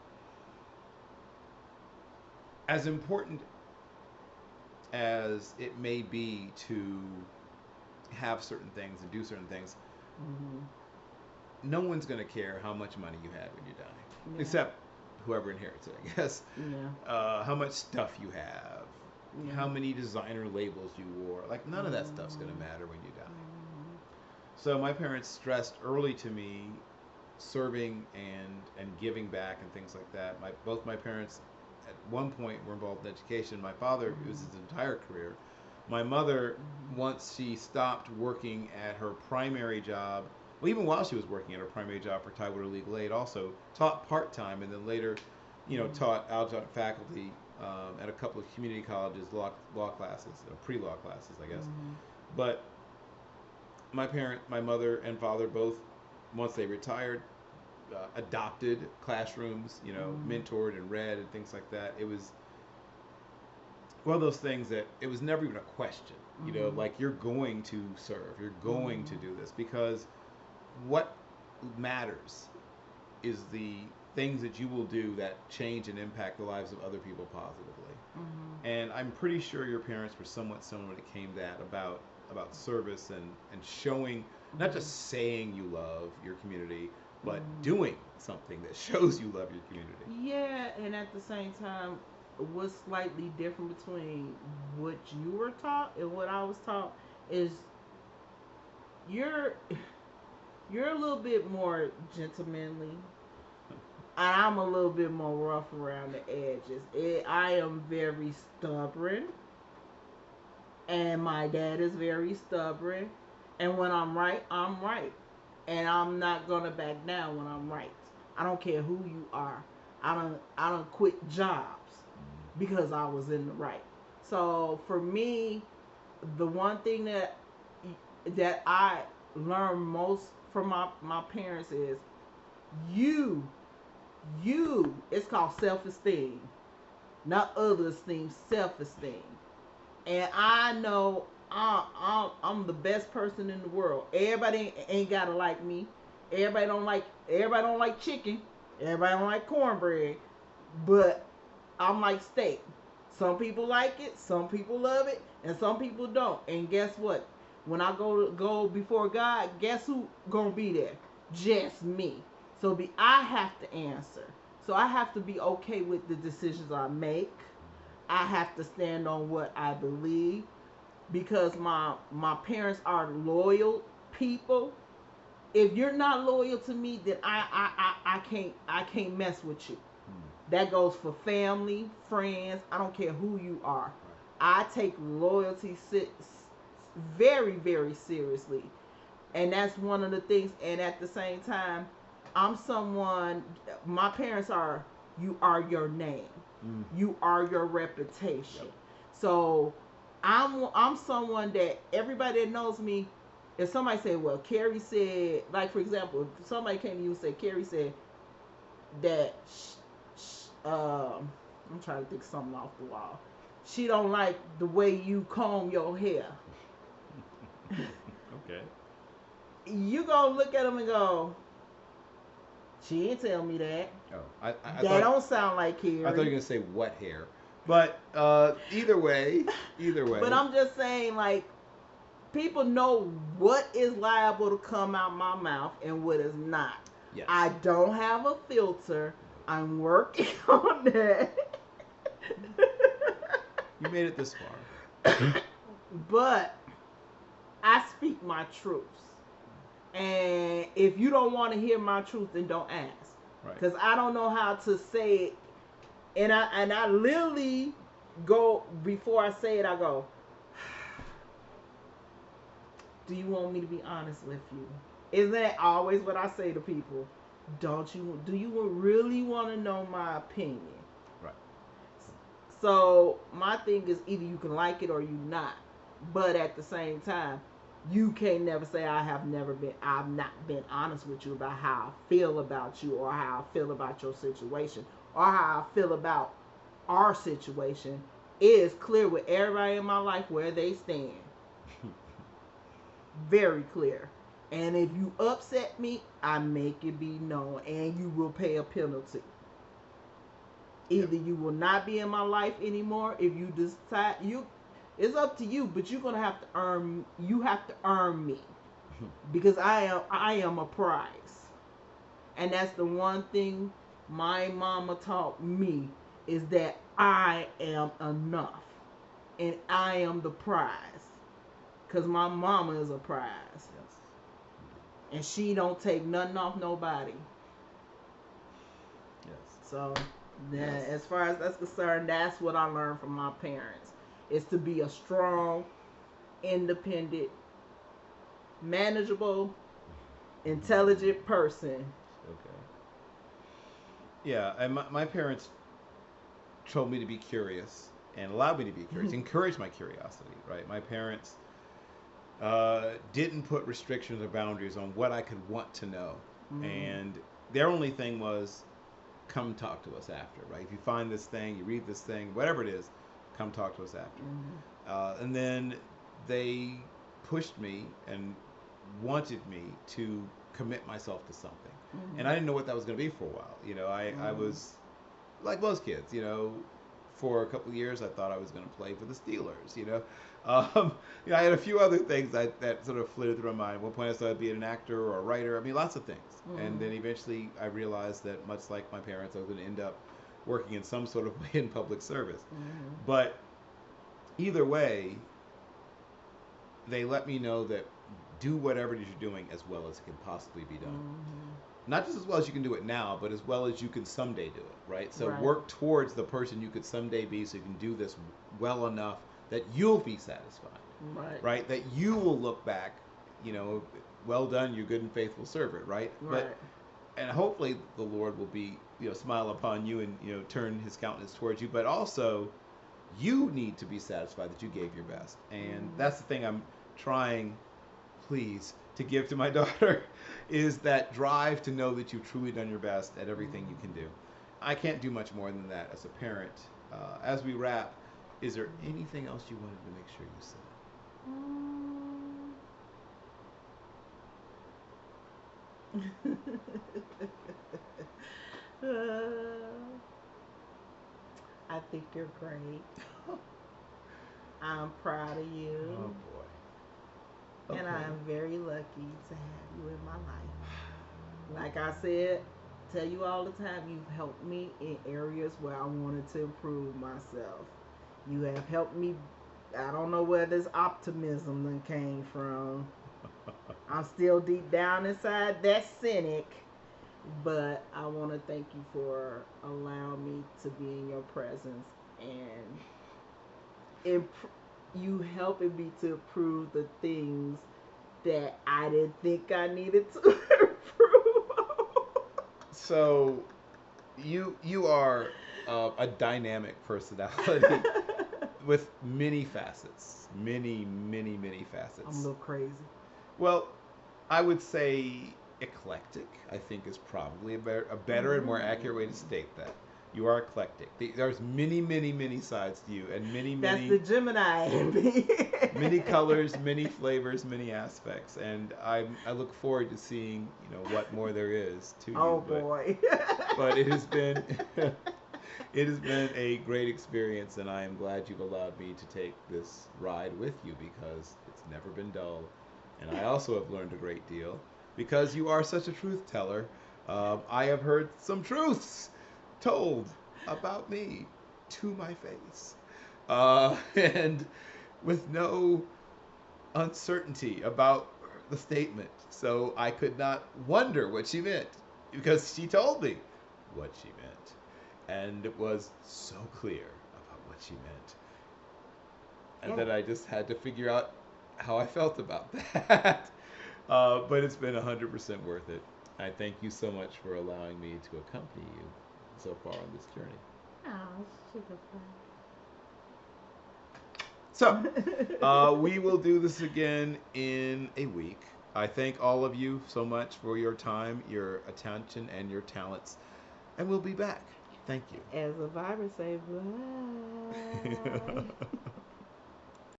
as important as it may be to have certain things and do certain things, Mm-hmm. no one's going to care how much money you have when you die, Yeah. except whoever inherits it, I guess. Yeah. How much stuff you have, Yeah. how many designer labels you wore. Like, none of that stuff's going to Mm-hmm. matter when you die. Mm-hmm. So my parents stressed early to me serving and giving back and things like that. Both my parents at one point were involved in education. My father, it was his entire career. My mother, Mm-hmm. once she stopped working at her primary job, well, even while she was working at her primary job for Tidewater Legal Aid, also taught part time, and then later, Mm-hmm. taught adjunct faculty at a couple of community colleges, law classes, pre-law classes, I guess. Mm-hmm. But my mother and father both, once they retired, adopted classrooms, Mm-hmm. mentored and read and things like that. It was one of those things that it was never even a question. Mm-hmm. Like, you're going to serve, you're going to Mm-hmm. do this because what matters is the things that you will do that change and impact the lives of other people positively. Mm-hmm. And I'm pretty sure your parents were somewhat similar when it came to that about service and showing, not Mm-hmm. just saying you love your community, but Mm-hmm. doing something that shows you love your community. Yeah, and at the same time, what's slightly different between what you were taught and what I was taught is you're you're a little bit more gentlemanly, and I'm a little bit more rough around the edges. I am very stubborn, and my dad is very stubborn. And when I'm right, I'm right, and I'm not gonna back down when I'm right. I don't care who you are. I don't quit jobs because I was in the right. So for me, the one thing that I learned most from my parents is you it's called self-esteem, not other esteem, self-esteem. And I know I'm the best person in the world. Everybody ain't gotta like me. Everybody don't like chicken. Everybody don't like cornbread. But I'm like steak. Some people like it, some people love it, and some people don't. And guess what? When I go before God, guess who gonna be there? Just me. So I have to answer. So I have to be okay with the decisions I make. I have to stand on what I believe because my parents are loyal people. If you're not loyal to me, then I can't mess with you. Hmm. That goes for family, friends. I don't care who you are. Right. I take loyalty very, very seriously. And that's one of the things. And at the same time, I'm someone, my parents are, you are your name, Mm. you are your reputation. Yep. So I'm someone that everybody that knows me, if somebody say, well, Carrie said, like for example, if somebody came to you and said, Carrie said that I'm trying to think of something off the wall. She don't like the way you comb your hair. Okay. You gonna look at them and go, she didn't tell me that. Oh, I That thought don't sound like I thought you were Carrie. gonna say what hair, but either way, either But way, I'm just saying, like, people know what is liable to come out my mouth and what is not. I yes. don't have a filter. I'm working on that. You made it this far. But I speak my truths. And if you don't want to hear my truth, then don't ask. Right. Because I don't know how to say it. And I literally go, before I say it, I go, do you want me to be honest with you? Isn't that always what I say to people? Don't you do you really want to know my opinion? Right. So my thing is either you can like it or you not. But at the same time, you can't never say I've not been honest with you about how I feel about you or how I feel about your situation or how I feel about our situation. It is clear with everybody in my life where they stand. Very clear. And if you upset me, I make it be known and you will pay a penalty. Yep. Either you will not be in my life anymore if you decide you it's up to you, but you're gonna have to earn me because I am a prize. And that's the one thing my mama taught me is that I am enough and I am the prize. Cause my mama is a prize. Yes. And she don't take nothing off nobody. Yes. So Yes. as far as that's concerned, that's what I learned from my parents. Is to be a strong, independent, manageable, intelligent person. Okay. Yeah, and my parents told me to be curious and allowed me to be curious, encouraged my curiosity, right? My parents didn't put restrictions or boundaries on what I could want to know. Mm-hmm. And their only thing was come talk to us after, right? If you find this thing, you read this thing, whatever it is, come talk to us after. Mm-hmm. And then they pushed me and wanted me to commit myself to something. Mm-hmm. And I didn't know what that was going to be for a while. I Mm-hmm. was like most kids, for a couple of years I thought I was going to play for the Steelers, Um, I had a few other things that sort of flitted through my mind. At one point I thought I'd be an actor or a writer. I mean, lots of things. And Mm-hmm. then eventually I realized that much like my parents, I was going to end up working in some sort of way in public service. Mm-hmm. But either way, they let me know that do whatever it is you're doing as well as it can possibly be done. Mm-hmm. Not just as well as you can do it now, but as well as you can someday do it, right? So Right. work towards the person you could someday be so you can do this well enough that you'll be satisfied, Right. right? That you will look back, you know, well done, you good and faithful servant, right? Right. And hopefully the Lord will be, smile upon you and, turn his countenance towards you, but also you need to be satisfied that you gave your best. And Mm-hmm. that's the thing I'm trying, please, to give to my daughter is that drive to know that you've truly done your best at everything you can do. I can't do much more than that as a parent. As we wrap, is there anything else you wanted to make sure you said? I think you're great. I'm proud of Oh you. boy. And Okay. I'm very lucky to have you in my life. Like I said, tell you all the time, you've helped me in areas where I wanted to improve myself. You have helped me. I don't know where this optimism then came from. I'm still deep down inside that cynic, but I want to thank you for allowing me to be in your presence and imp- you helping me to improve the things that I didn't think I needed to improve. So you are a dynamic personality with many facets, many I'm a facets. little crazy. Well, I would say eclectic. I think is probably a better and more accurate way to Mm. state that. You are eclectic. There's many sides to you, and That's the Gemini in me. many colors, many flavors, many aspects, and I look forward to seeing what more there is to Oh you. boy. But it has been it has been a great experience, and I am glad you've allowed me to take this ride with you because it's never been dull, and I also have learned a great deal because you are such a truth teller. I have heard some truths told about me to my face, and with no uncertainty about the statement. So I could not wonder what she meant because she told me what she meant. And it was so clear about what she meant. And Oh. then I just had to figure out how I felt about that. But it's been 100% worth it. I thank you so much for allowing me to accompany you so far on this journey. Oh, sugar So, pie. we will do this again in a week. I thank all of you so much for your time, your attention, and your talents. And we'll be back. Thank As a virus say, you. bye.